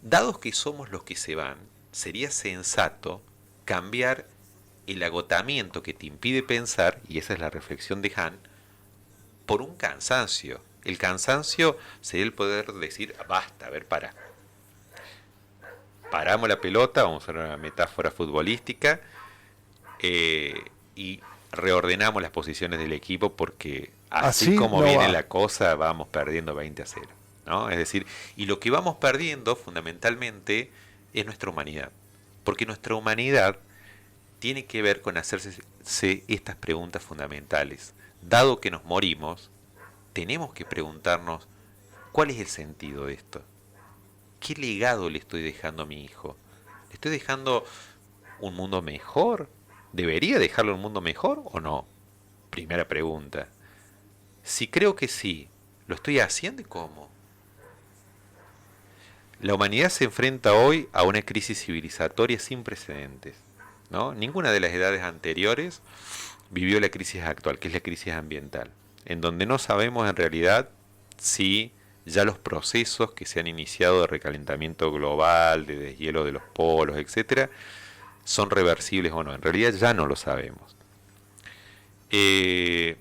Dados que somos los que se van, sería sensato cambiar el agotamiento que te impide pensar, y esa es la reflexión de Han, por un cansancio. El cansancio sería el poder decir, basta, a ver, paramos la pelota, vamos a usar una metáfora futbolística, y reordenamos las posiciones del equipo porque así Así como no viene va. la cosa, vamos perdiendo 20-0, ¿no? Es decir, y lo que vamos perdiendo fundamentalmente es nuestra humanidad. Porque nuestra humanidad tiene que ver con hacerse estas preguntas fundamentales. Dado que nos morimos, tenemos que preguntarnos cuál es el sentido de esto. ¿Qué legado le estoy dejando a mi hijo? ¿Le estoy dejando un mundo mejor? ¿Debería dejarlo un mundo mejor o no? Primera pregunta. Si creo que sí, ¿lo estoy haciendo y cómo? La humanidad se enfrenta hoy a una crisis civilizatoria sin precedentes, ¿no? Ninguna de las edades anteriores vivió la crisis actual, que es la crisis ambiental, en donde no sabemos en realidad si ya los procesos que se han iniciado de recalentamiento global, de deshielo de los polos, etcétera, son reversibles o no. En realidad ya no lo sabemos. Eh,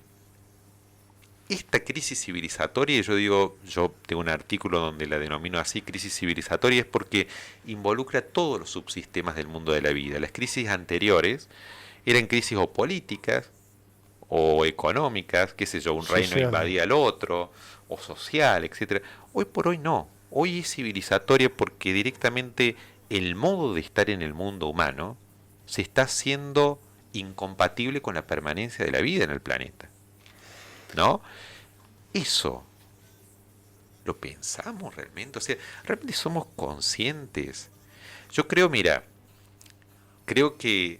esta crisis civilizatoria, yo tengo un artículo donde la denomino así, crisis civilizatoria, es porque involucra todos los subsistemas del mundo de la vida. Las crisis anteriores eran crisis o políticas, o económicas, qué sé yo, un reino Sociales. invadía al otro, o social, etcétera. Hoy por hoy no. Hoy es civilizatoria porque directamente el modo de estar en el mundo humano se está haciendo incompatible con la permanencia de la vida en el planeta. ¿No? Eso lo pensamos realmente, o sea, realmente somos conscientes. Yo creo, mira, creo que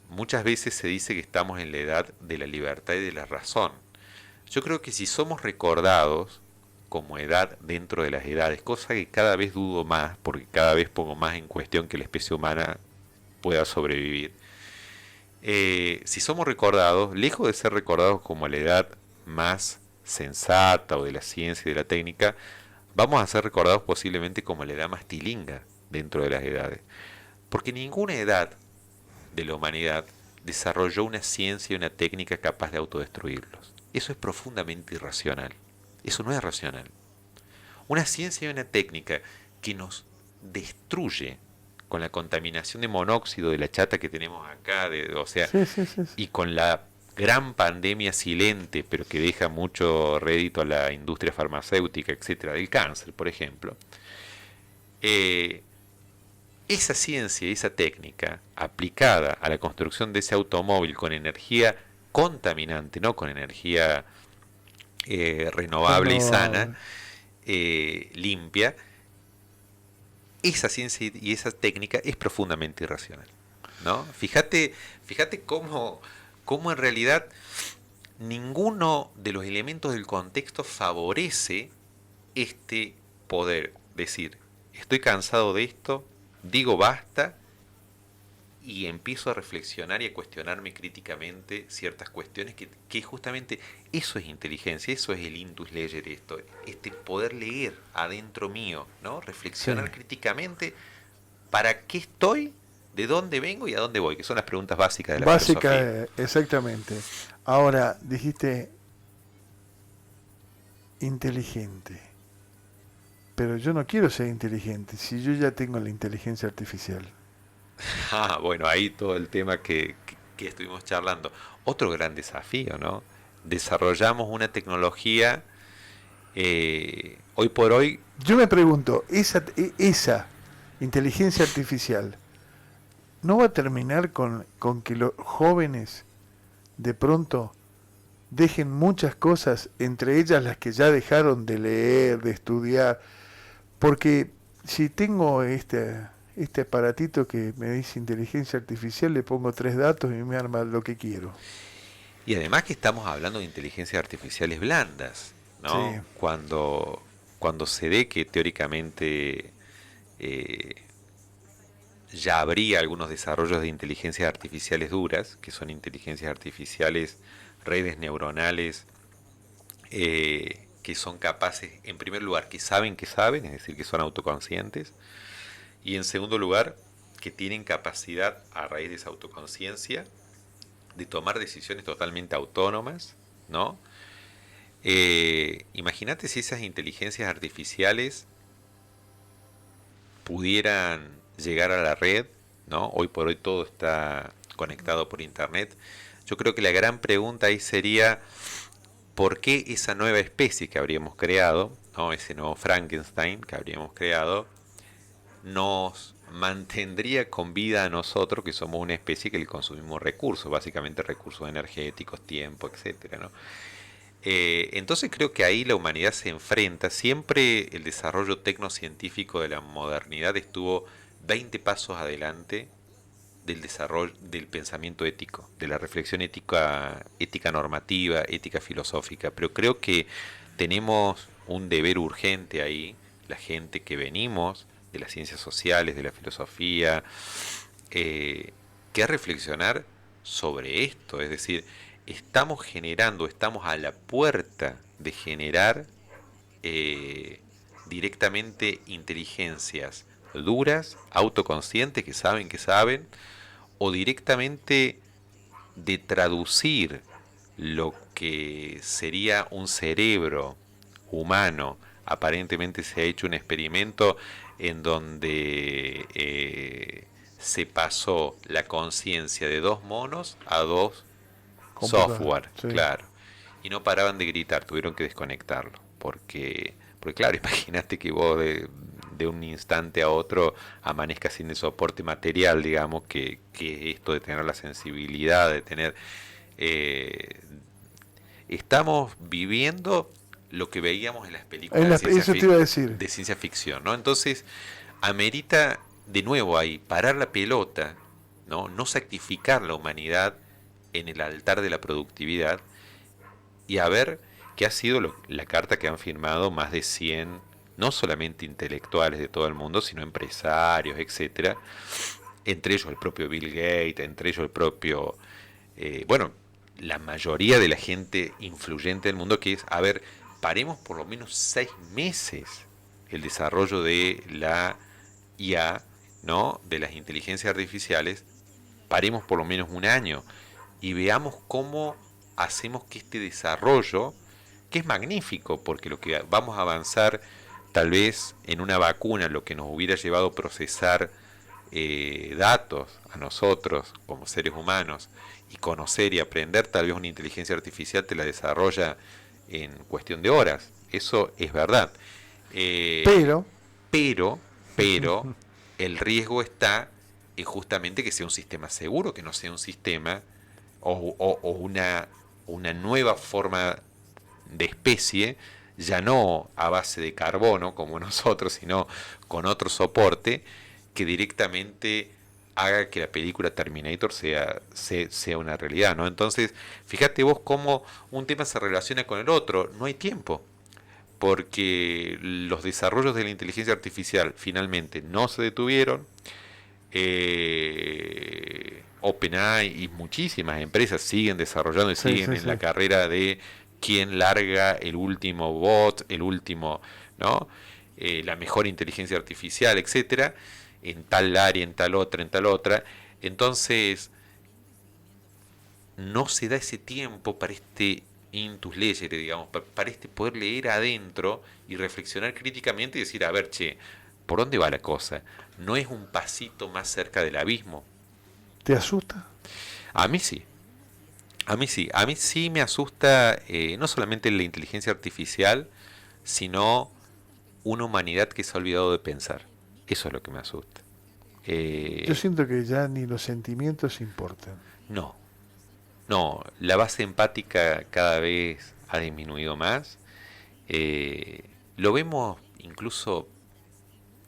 muchas veces se dice que estamos en la edad de la libertad y de la razón. Yo creo que si somos recordados como edad dentro de las edades, cosa que cada vez dudo más, porque cada vez pongo más en cuestión que la especie humana pueda sobrevivir, si somos recordados, lejos de ser recordados como la edad más sensata o de la ciencia y de la técnica, vamos a ser recordados posiblemente como la edad más tilinga dentro de las edades. Porque ninguna edad de la humanidad desarrolló una ciencia y una técnica capaz de autodestruirlos. Eso es profundamente irracional. Eso no es racional. Una ciencia y una técnica que nos destruye con la contaminación de monóxido de la chata que tenemos acá, o sea, Sí, sí, sí, sí. y con la gran pandemia silente, pero que deja mucho rédito a la industria farmacéutica, etcétera, del cáncer, por ejemplo. eh, esa ciencia y esa técnica aplicada a la construcción de ese automóvil con energía contaminante, no con energía renovable y sana, Renovable. limpia, esa ciencia y esa técnica es profundamente irracional, ¿no? Fíjate cómo en realidad ninguno de los elementos del contexto favorece este poder decir, estoy cansado de esto, digo basta y empiezo a reflexionar y a cuestionarme críticamente ciertas cuestiones que justamente eso es inteligencia, eso es el intus legere, esto, este poder leer adentro mío, ¿no? Sí. Reflexionar críticamente para qué estoy, de dónde vengo y a dónde voy, que son las preguntas básicas de la Básica, filosofía. exactamente. Ahora, dijiste inteligente. Pero yo no quiero ser inteligente si yo ya tengo la inteligencia artificial. Ah, bueno, ahí todo el tema que estuvimos charlando. Otro gran desafío, ¿no? Desarrollamos una tecnología, hoy por hoy. Yo me pregunto, esa inteligencia artificial no va a terminar con que los jóvenes de pronto dejen muchas cosas, entre ellas las que ya dejaron de leer, de estudiar, porque si tengo este aparatito que me dice inteligencia artificial, le pongo 3 datos y me arma lo que quiero. Y además que estamos hablando de inteligencias artificiales blandas, Sí, ¿no? Cuando se ve que teóricamente eh, ya habría algunos desarrollos de inteligencias artificiales duras, que son inteligencias artificiales, redes neuronales, que son capaces, en primer lugar, que saben, es decir, que son autoconscientes, y en segundo lugar, que tienen capacidad, a raíz de esa autoconciencia, de tomar decisiones totalmente autónomas, ¿no? Imagínate si esas inteligencias artificiales pudieran llegar a la red, ¿no? Hoy por hoy todo está conectado por internet. Yo creo que la gran pregunta ahí sería ¿por qué esa nueva especie que habríamos creado, ¿no? Ese nuevo Frankenstein que habríamos creado, nos mantendría con vida a nosotros, que somos una especie que le consumimos recursos, básicamente recursos energéticos, tiempo, etcétera, ¿no? Entonces creo que ahí la humanidad se enfrenta, siempre el desarrollo tecnocientífico de la modernidad estuvo 20 pasos adelante del desarrollo del pensamiento ético, de la reflexión ética, ética normativa, ética filosófica, pero creo que tenemos un deber urgente ahí, la gente que venimos de las ciencias sociales, de la filosofía, que reflexionar sobre esto, es decir, estamos generando, estamos a la puerta de generar eh, directamente inteligencias duras, autoconscientes, que saben, o directamente de traducir lo que sería un cerebro humano. Aparentemente se ha hecho un experimento en donde se pasó la conciencia de 2 monos a 2 computador. software, Sí. claro. Y no paraban de gritar, tuvieron que desconectarlo. Porque claro, imagínate que vos de un instante a otro amanezcas sin el soporte material, digamos, que esto de tener la sensibilidad, de tener... eh, estamos viviendo lo que veíamos en las películas Eso te iba a decir. de ciencia ficción, ¿no? Entonces, amerita de nuevo ahí parar la pelota, ¿no? No sacrificar la humanidad en el altar de la productividad y a ver qué ha sido la carta que han firmado más de 100 no solamente intelectuales de todo el mundo, sino empresarios, etcétera, entre ellos el propio Bill Gates, entre ellos el propio, bueno, la mayoría de la gente influyente del mundo, que es, a ver, paremos por lo menos 6 meses el desarrollo de la IA, ¿no? De las inteligencias artificiales, paremos por lo menos un año y veamos cómo hacemos que este desarrollo, que es magnífico, porque lo que vamos a avanzar tal vez en una vacuna, lo que nos hubiera llevado a procesar datos a nosotros como seres humanos y conocer y aprender, tal vez una inteligencia artificial te la desarrolla en cuestión de horas. Eso es verdad. Eh, Pero, pero, pero, el riesgo está en justamente que sea un sistema seguro, que no sea un sistema o una nueva forma de especie, ya no a base de carbono como nosotros, sino con otro soporte que directamente haga que la película Terminator sea una realidad, ¿no? Entonces, fíjate vos cómo un tema se relaciona con el otro, no hay tiempo, porque los desarrollos de la inteligencia artificial finalmente no se detuvieron. OpenAI y muchísimas empresas siguen desarrollando y sí, siguen sí, en sí. la carrera de quién larga el último bot, el último, ¿no? La mejor inteligencia artificial, etcétera, en tal área, en tal otra, en tal otra. Entonces, no se da ese tiempo para este intus legere, digamos, para este poder leer adentro y reflexionar críticamente y decir, a ver, che, ¿por dónde va la cosa? ¿No es un pasito más cerca del abismo? ¿Te asusta? A mí sí, a mí sí me asusta no solamente la inteligencia artificial, sino una humanidad que se ha olvidado de pensar. Eso es lo que me asusta. Yo Eh, siento que ya ni los sentimientos importan. no, no, la base empática cada vez ha disminuido más. Lo vemos incluso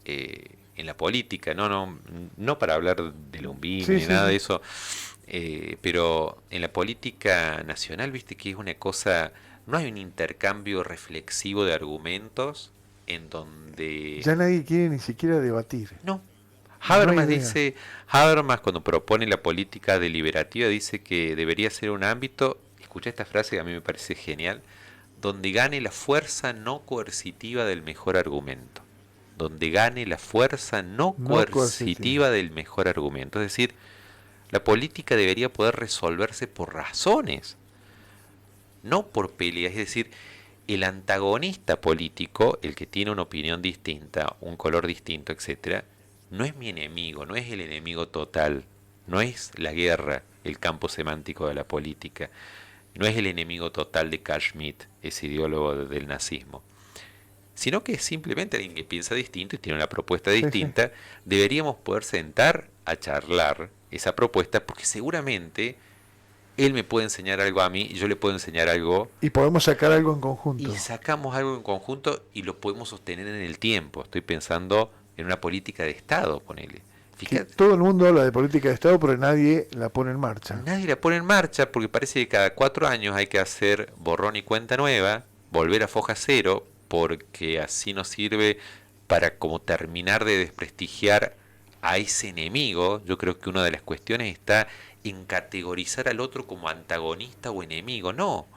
en la política, no para hablar del UNVIME Sí, ni sí, nada sí. de eso, pero en la política nacional, viste que es una cosa, no hay un intercambio reflexivo de argumentos en donde Ya nadie quiere ni siquiera debatir. no. No hay Habermas idea. dice, Habermas cuando propone la política deliberativa dice que debería ser un ámbito, escucha esta frase que a mí me parece genial, donde gane la fuerza no coercitiva del mejor argumento. Donde gane la fuerza no No coercitivo. coercitiva del mejor argumento. Es decir, la política debería poder resolverse por razones, no por peleas. Es decir, el antagonista político, el que tiene una opinión distinta, un color distinto, etcétera, no es mi enemigo, no es el enemigo total, no es la guerra, el campo semántico de la política, no es el enemigo total de Carl Schmitt, ese ideólogo del nazismo, sino que es simplemente alguien que piensa distinto y tiene una propuesta Sí, sí. distinta. Deberíamos poder sentar a charlar esa propuesta porque seguramente él me puede enseñar algo a mí y yo le puedo enseñar algo Y podemos sacar algo en y conjunto. sacamos algo en conjunto y lo podemos sostener en el tiempo. Estoy pensando en una política de Estado, ponele. Que Fíjate, todo el mundo habla de política de Estado, pero nadie la pone en marcha. nadie la pone en marcha porque parece que cada 4 años hay que hacer borrón y cuenta nueva, volver a foja cero, porque así nos sirve para como terminar de desprestigiar a ese enemigo. Yo creo que una de las cuestiones está en categorizar al otro como antagonista o enemigo. No,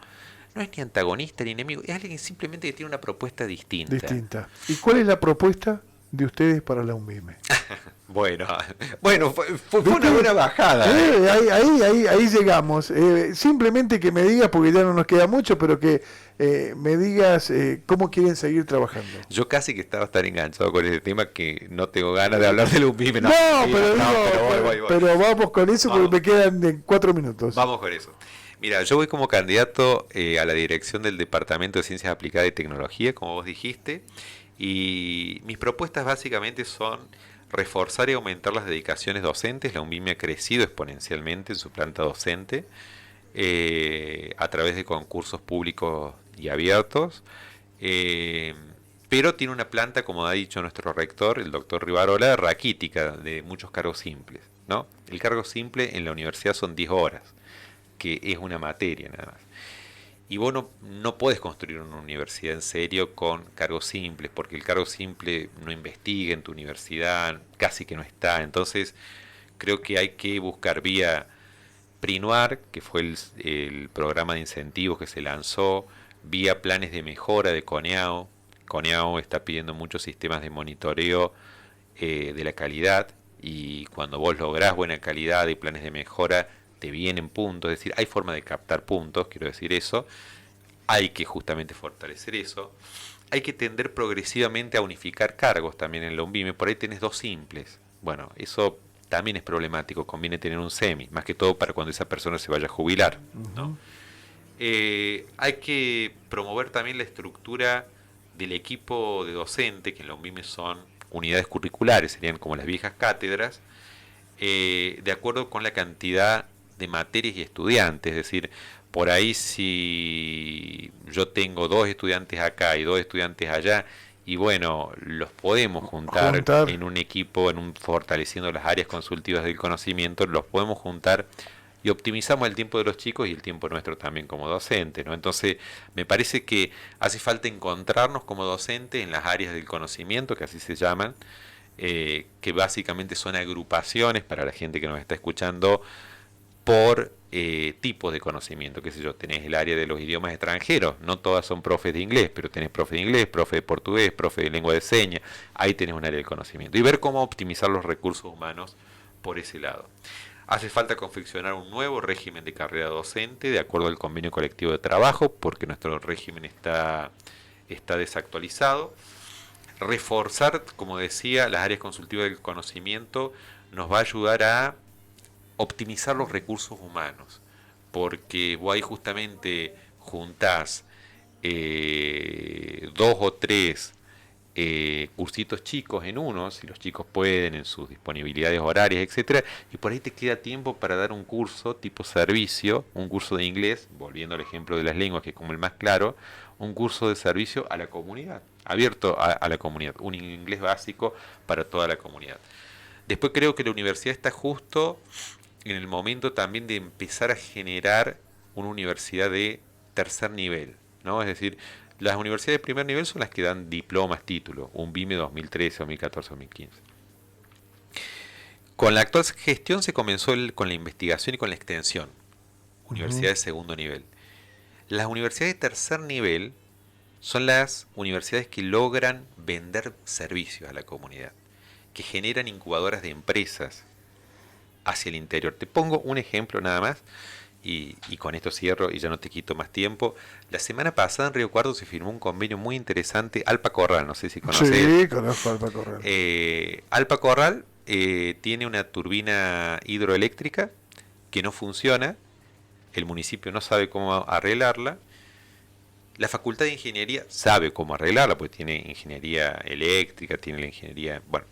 no es ni antagonista ni enemigo, es alguien simplemente que tiene una propuesta distinta. Distinta. ¿Y cuál es la propuesta de ustedes para la UNVIME? Bueno, bueno, fue ¿Viste? una buena bajada, ¿eh? Ahí llegamos. Simplemente que me digas, porque ya no nos queda mucho, pero que me digas cómo quieren seguir trabajando. Yo casi que estaba tan enganchado con ese tema que no tengo ganas de hablar del UNVIME. No, No, pero no, digo, pero voy. pero vamos con eso porque Vamos, me quedan 4 minutos. vamos con eso. Mira, yo voy como candidato a la dirección del Departamento de Ciencias Aplicadas y Tecnología, como vos dijiste, y mis propuestas básicamente son reforzar y aumentar las dedicaciones docentes. La UNVIME ha crecido exponencialmente en su planta docente a través de concursos públicos y abiertos, eh, pero tiene una planta, como ha dicho nuestro rector, el doctor Rivarola, raquítica, de muchos cargos simples, ¿no? El cargo simple en la universidad son 10 horas, que es una materia nada más. Y vos no podés construir una universidad en serio con cargos simples, porque el cargo simple no investiga en tu universidad, casi que no está. Entonces, creo que hay que buscar vía Prinuar, que fue el programa de incentivos que se lanzó, vía planes de mejora de CONEAO, CONIAO está pidiendo muchos sistemas de monitoreo de la calidad, y cuando vos lográs buena calidad y planes de mejora, te vienen puntos, es decir, hay forma de captar puntos, quiero decir eso, hay que justamente fortalecer eso, hay que tender progresivamente a unificar cargos también en la UNVIME, por ahí tenés dos simples, bueno, eso también es problemático, conviene tener un semi, más que todo para cuando esa persona se vaya a jubilar, ¿no? Hay que promover también la estructura del equipo de docente, que en la UNVIME son unidades curriculares, serían como las viejas cátedras, de acuerdo con la cantidad de materias y estudiantes, es decir, por ahí si yo tengo 2 estudiantes acá y 2 estudiantes allá, y bueno, los podemos juntar en un equipo, fortaleciendo las áreas consultivas del conocimiento, los podemos juntar y optimizamos el tiempo de los chicos y el tiempo nuestro también como docente, ¿no? Entonces, me parece que hace falta encontrarnos como docentes en las áreas del conocimiento, que así se llaman, que básicamente son agrupaciones para la gente que nos está escuchando por tipos de conocimiento, qué sé yo, tenés el área de los idiomas extranjeros, no todas son profes de inglés, pero tenés profe de inglés, profe de portugués, profe de lengua de señas, ahí tenés un área del conocimiento, y ver cómo optimizar los recursos humanos por ese lado. Hace falta confeccionar un nuevo régimen de carrera docente de acuerdo al convenio colectivo de trabajo, porque nuestro régimen está desactualizado. Reforzar, como decía, las áreas consultivas del conocimiento nos va a ayudar a optimizar los recursos humanos, porque vos ahí justamente juntás 2 o 3 cursitos chicos en uno, si los chicos pueden, en sus disponibilidades horarias, etcétera, y por ahí te queda tiempo para dar un curso tipo servicio, un curso de inglés, volviendo al ejemplo de las lenguas, que es como el más claro, un curso de servicio a la comunidad, abierto a la comunidad, un inglés básico para toda la comunidad. Después creo que la universidad está justo en el momento también de empezar a generar una universidad de tercer nivel, ¿no? Es decir, las universidades de primer nivel son las que dan diplomas, títulos, un BIME 2013, 2014, 2015. Con la actual gestión se comenzó con la investigación y con la extensión, universidades de segundo nivel. Las universidades de tercer nivel son las universidades que logran vender servicios a la comunidad, que generan incubadoras de empresas hacia el interior. Te pongo un ejemplo nada más, y con esto cierro y ya no te quito más tiempo. La semana pasada en Río Cuarto se firmó un convenio muy interesante, Alpa Corral, no sé si conoces. Sí, conozco Alpa Corral. Alpa Corral tiene una turbina hidroeléctrica que no funciona, el municipio no sabe cómo arreglarla, la Facultad de Ingeniería sabe cómo arreglarla, porque tiene ingeniería eléctrica, tiene la ingeniería, bueno,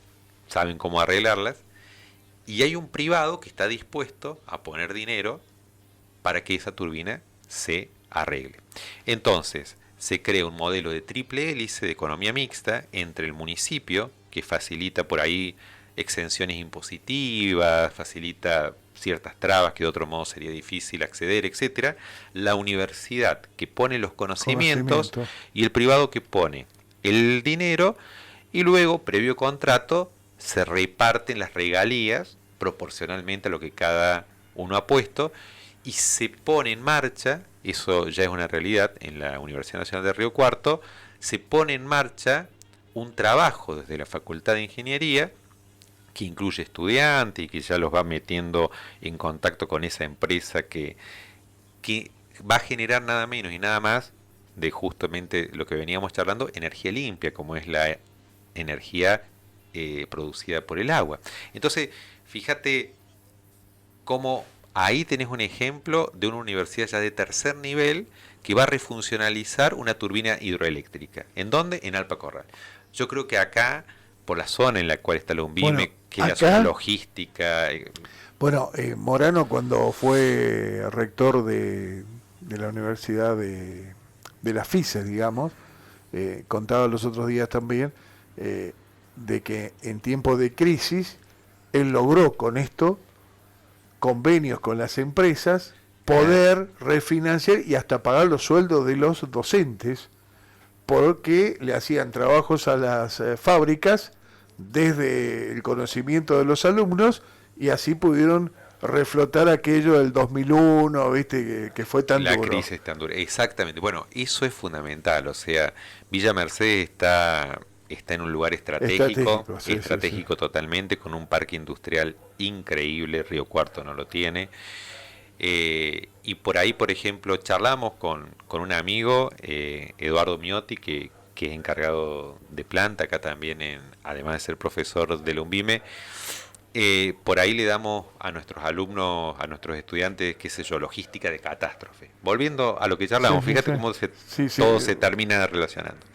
saben cómo arreglarlas, y hay un privado que está dispuesto a poner dinero para que esa turbina se arregle. Entonces, se crea un modelo de triple hélice de economía mixta entre el municipio, que facilita por ahí exenciones impositivas, facilita ciertas trabas que de otro modo sería difícil acceder, etcétera, la universidad que pone los conocimientos y el privado que pone el dinero, y luego, previo contrato, se reparten las regalías proporcionalmente a lo que cada uno ha puesto, y se pone en marcha, eso ya es una realidad en la Universidad Nacional de Río Cuarto, se pone en marcha un trabajo desde la Facultad de Ingeniería que incluye estudiantes y que ya los va metiendo en contacto con esa empresa que va a generar nada menos y nada más de justamente lo que veníamos charlando, energía limpia, como es la energía producida por el agua. Entonces, fíjate cómo ahí tenés un ejemplo de una universidad ya de tercer nivel que va a refuncionalizar una turbina hidroeléctrica. ¿En dónde? En Alpa Corral. Yo creo que acá, por la zona en la cual está la UNVIME, bueno, que acá, la zona logística... Bueno, Morano, cuando fue rector de la Universidad de la FISE, digamos, contaba los otros días también, de que en tiempos de crisis él logró con esto convenios con las empresas, poder refinanciar y hasta pagar los sueldos de los docentes, porque le hacían trabajos a las fábricas desde el conocimiento de los alumnos, y así pudieron reflotar aquello del 2001, ¿viste? Que fue tan La duro. crisis tan dura. Exactamente. Bueno, eso es fundamental. O sea, Villa Mercedes está en un lugar Estratégico, sí, sí, sí. estratégico totalmente, con un parque industrial increíble. Río Cuarto no lo tiene. Y por ahí, por ejemplo, charlamos con un amigo, Eduardo Miotti, que es encargado de planta acá también, además de ser profesor del UNVIME. Por ahí le damos a nuestros alumnos, a nuestros estudiantes, qué sé yo, logística de catástrofe. Volviendo a lo que Sí, charlamos, sí, fíjate sí. cómo Sí, sí. todo se termina relacionando.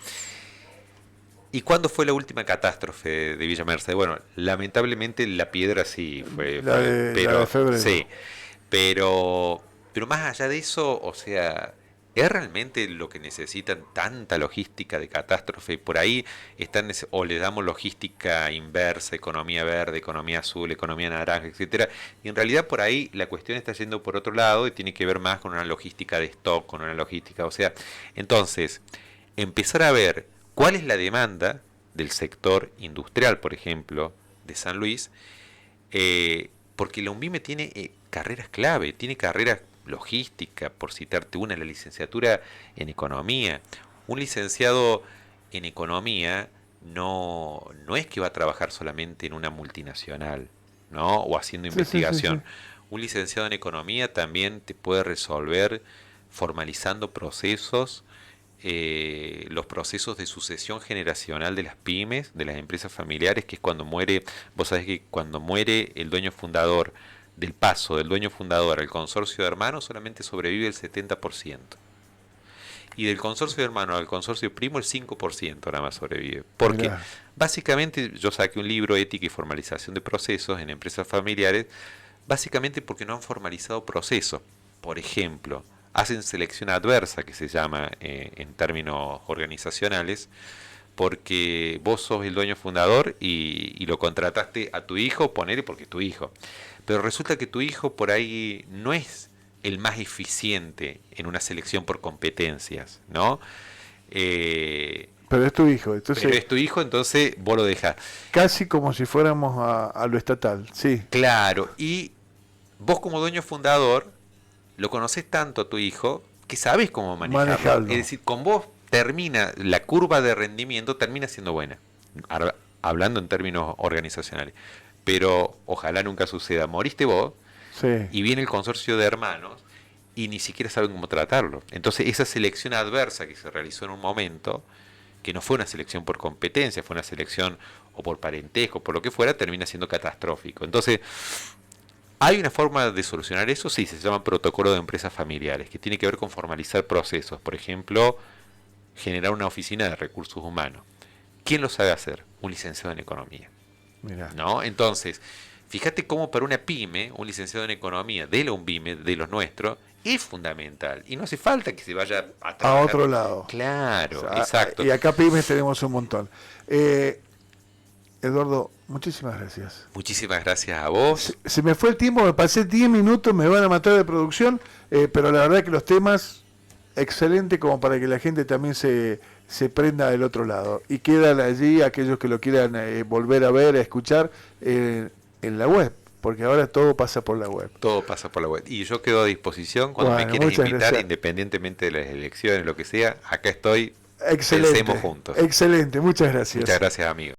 ¿Y cuándo fue la última catástrofe de Villa Mercedes? Bueno, lamentablemente la piedra sí La de pero febrero. sí, pero más allá de eso, o sea, ¿es realmente lo que necesitan tanta logística de catástrofe? Por ahí o le damos logística inversa, economía verde, economía azul, economía naranja, etcétera. Y en realidad por ahí la cuestión está yendo por otro lado y tiene que ver más con una logística de stock, con una logística, o sea, entonces, empezar a ver cuál es la demanda del sector industrial, por ejemplo, de San Luis, porque la UNVIME tiene carreras clave, tiene carreras logística, por citarte una, la licenciatura en economía. Un licenciado en economía no es que va a trabajar solamente en una multinacional, ¿no? O haciendo Sí, sí, sí, sí. investigación. Un licenciado en economía también te puede resolver formalizando procesos, los procesos de sucesión generacional de las pymes, de las empresas familiares, que es cuando muere, vos sabés que cuando muere el dueño fundador, del paso del dueño fundador al consorcio de hermanos, solamente sobrevive el 70%. Y del consorcio de hermanos al consorcio primo, el 5% nada más sobrevive. Porque Mirá. básicamente yo saqué un libro, Ética y Formalización de Procesos en Empresas Familiares, básicamente porque no han formalizado procesos. Por ejemplo, hacen selección adversa, que se llama en términos organizacionales, porque vos sos el dueño fundador y lo contrataste a tu hijo, ponele porque es tu hijo. Pero resulta que tu hijo por ahí no es el más eficiente en una selección por competencias, ¿no? Eh, Pero es tu hijo, pero entonces es tu hijo, entonces vos lo dejás. casi como si fuéramos a lo estatal, sí, Claro, y vos como dueño fundador lo conoces tanto a tu hijo que sabes cómo manejarlo. Es manejarlo. decir, con vos termina, la curva de rendimiento termina siendo buena, hablando en términos organizacionales. Pero ojalá nunca suceda. Moriste vos Sí. y viene el consorcio de hermanos y ni siquiera saben cómo tratarlo. Entonces esa selección adversa que se realizó en un momento, que no fue una selección por competencia, fue una selección o por parentesco, por lo que fuera, termina siendo catastrófico. Entonces, ¿hay una forma de solucionar eso? Sí, se llama protocolo de empresas familiares, que tiene que ver con formalizar procesos. Por ejemplo, generar una oficina de recursos humanos. ¿Quién lo sabe hacer? Un licenciado en economía. Mira, ¿No? Entonces, fíjate cómo para una pyme, un licenciado en economía de la UNVIME, de los nuestros, es fundamental. Y no hace falta que se vaya a a trabajar. otro lado. O Claro, sea, exacto. y acá pymes tenemos un montón. Eh, Eduardo, muchísimas gracias. Muchísimas gracias a vos. Se me fue el tiempo, me pasé 10 minutos, me van a matar de producción, pero la verdad que los temas, excelente como para que la gente también se prenda del otro lado. Y quedan allí aquellos que lo quieran volver a ver, a escuchar en la web, porque ahora todo pasa por la web. Todo pasa por la web. Y yo quedo a disposición cuando me Bueno, quieras muchas invitar, gracias. independientemente de las elecciones, lo que sea. Acá estoy. Pensemos Excelente, juntos. excelente, muchas Muchas gracias. gracias, amigo.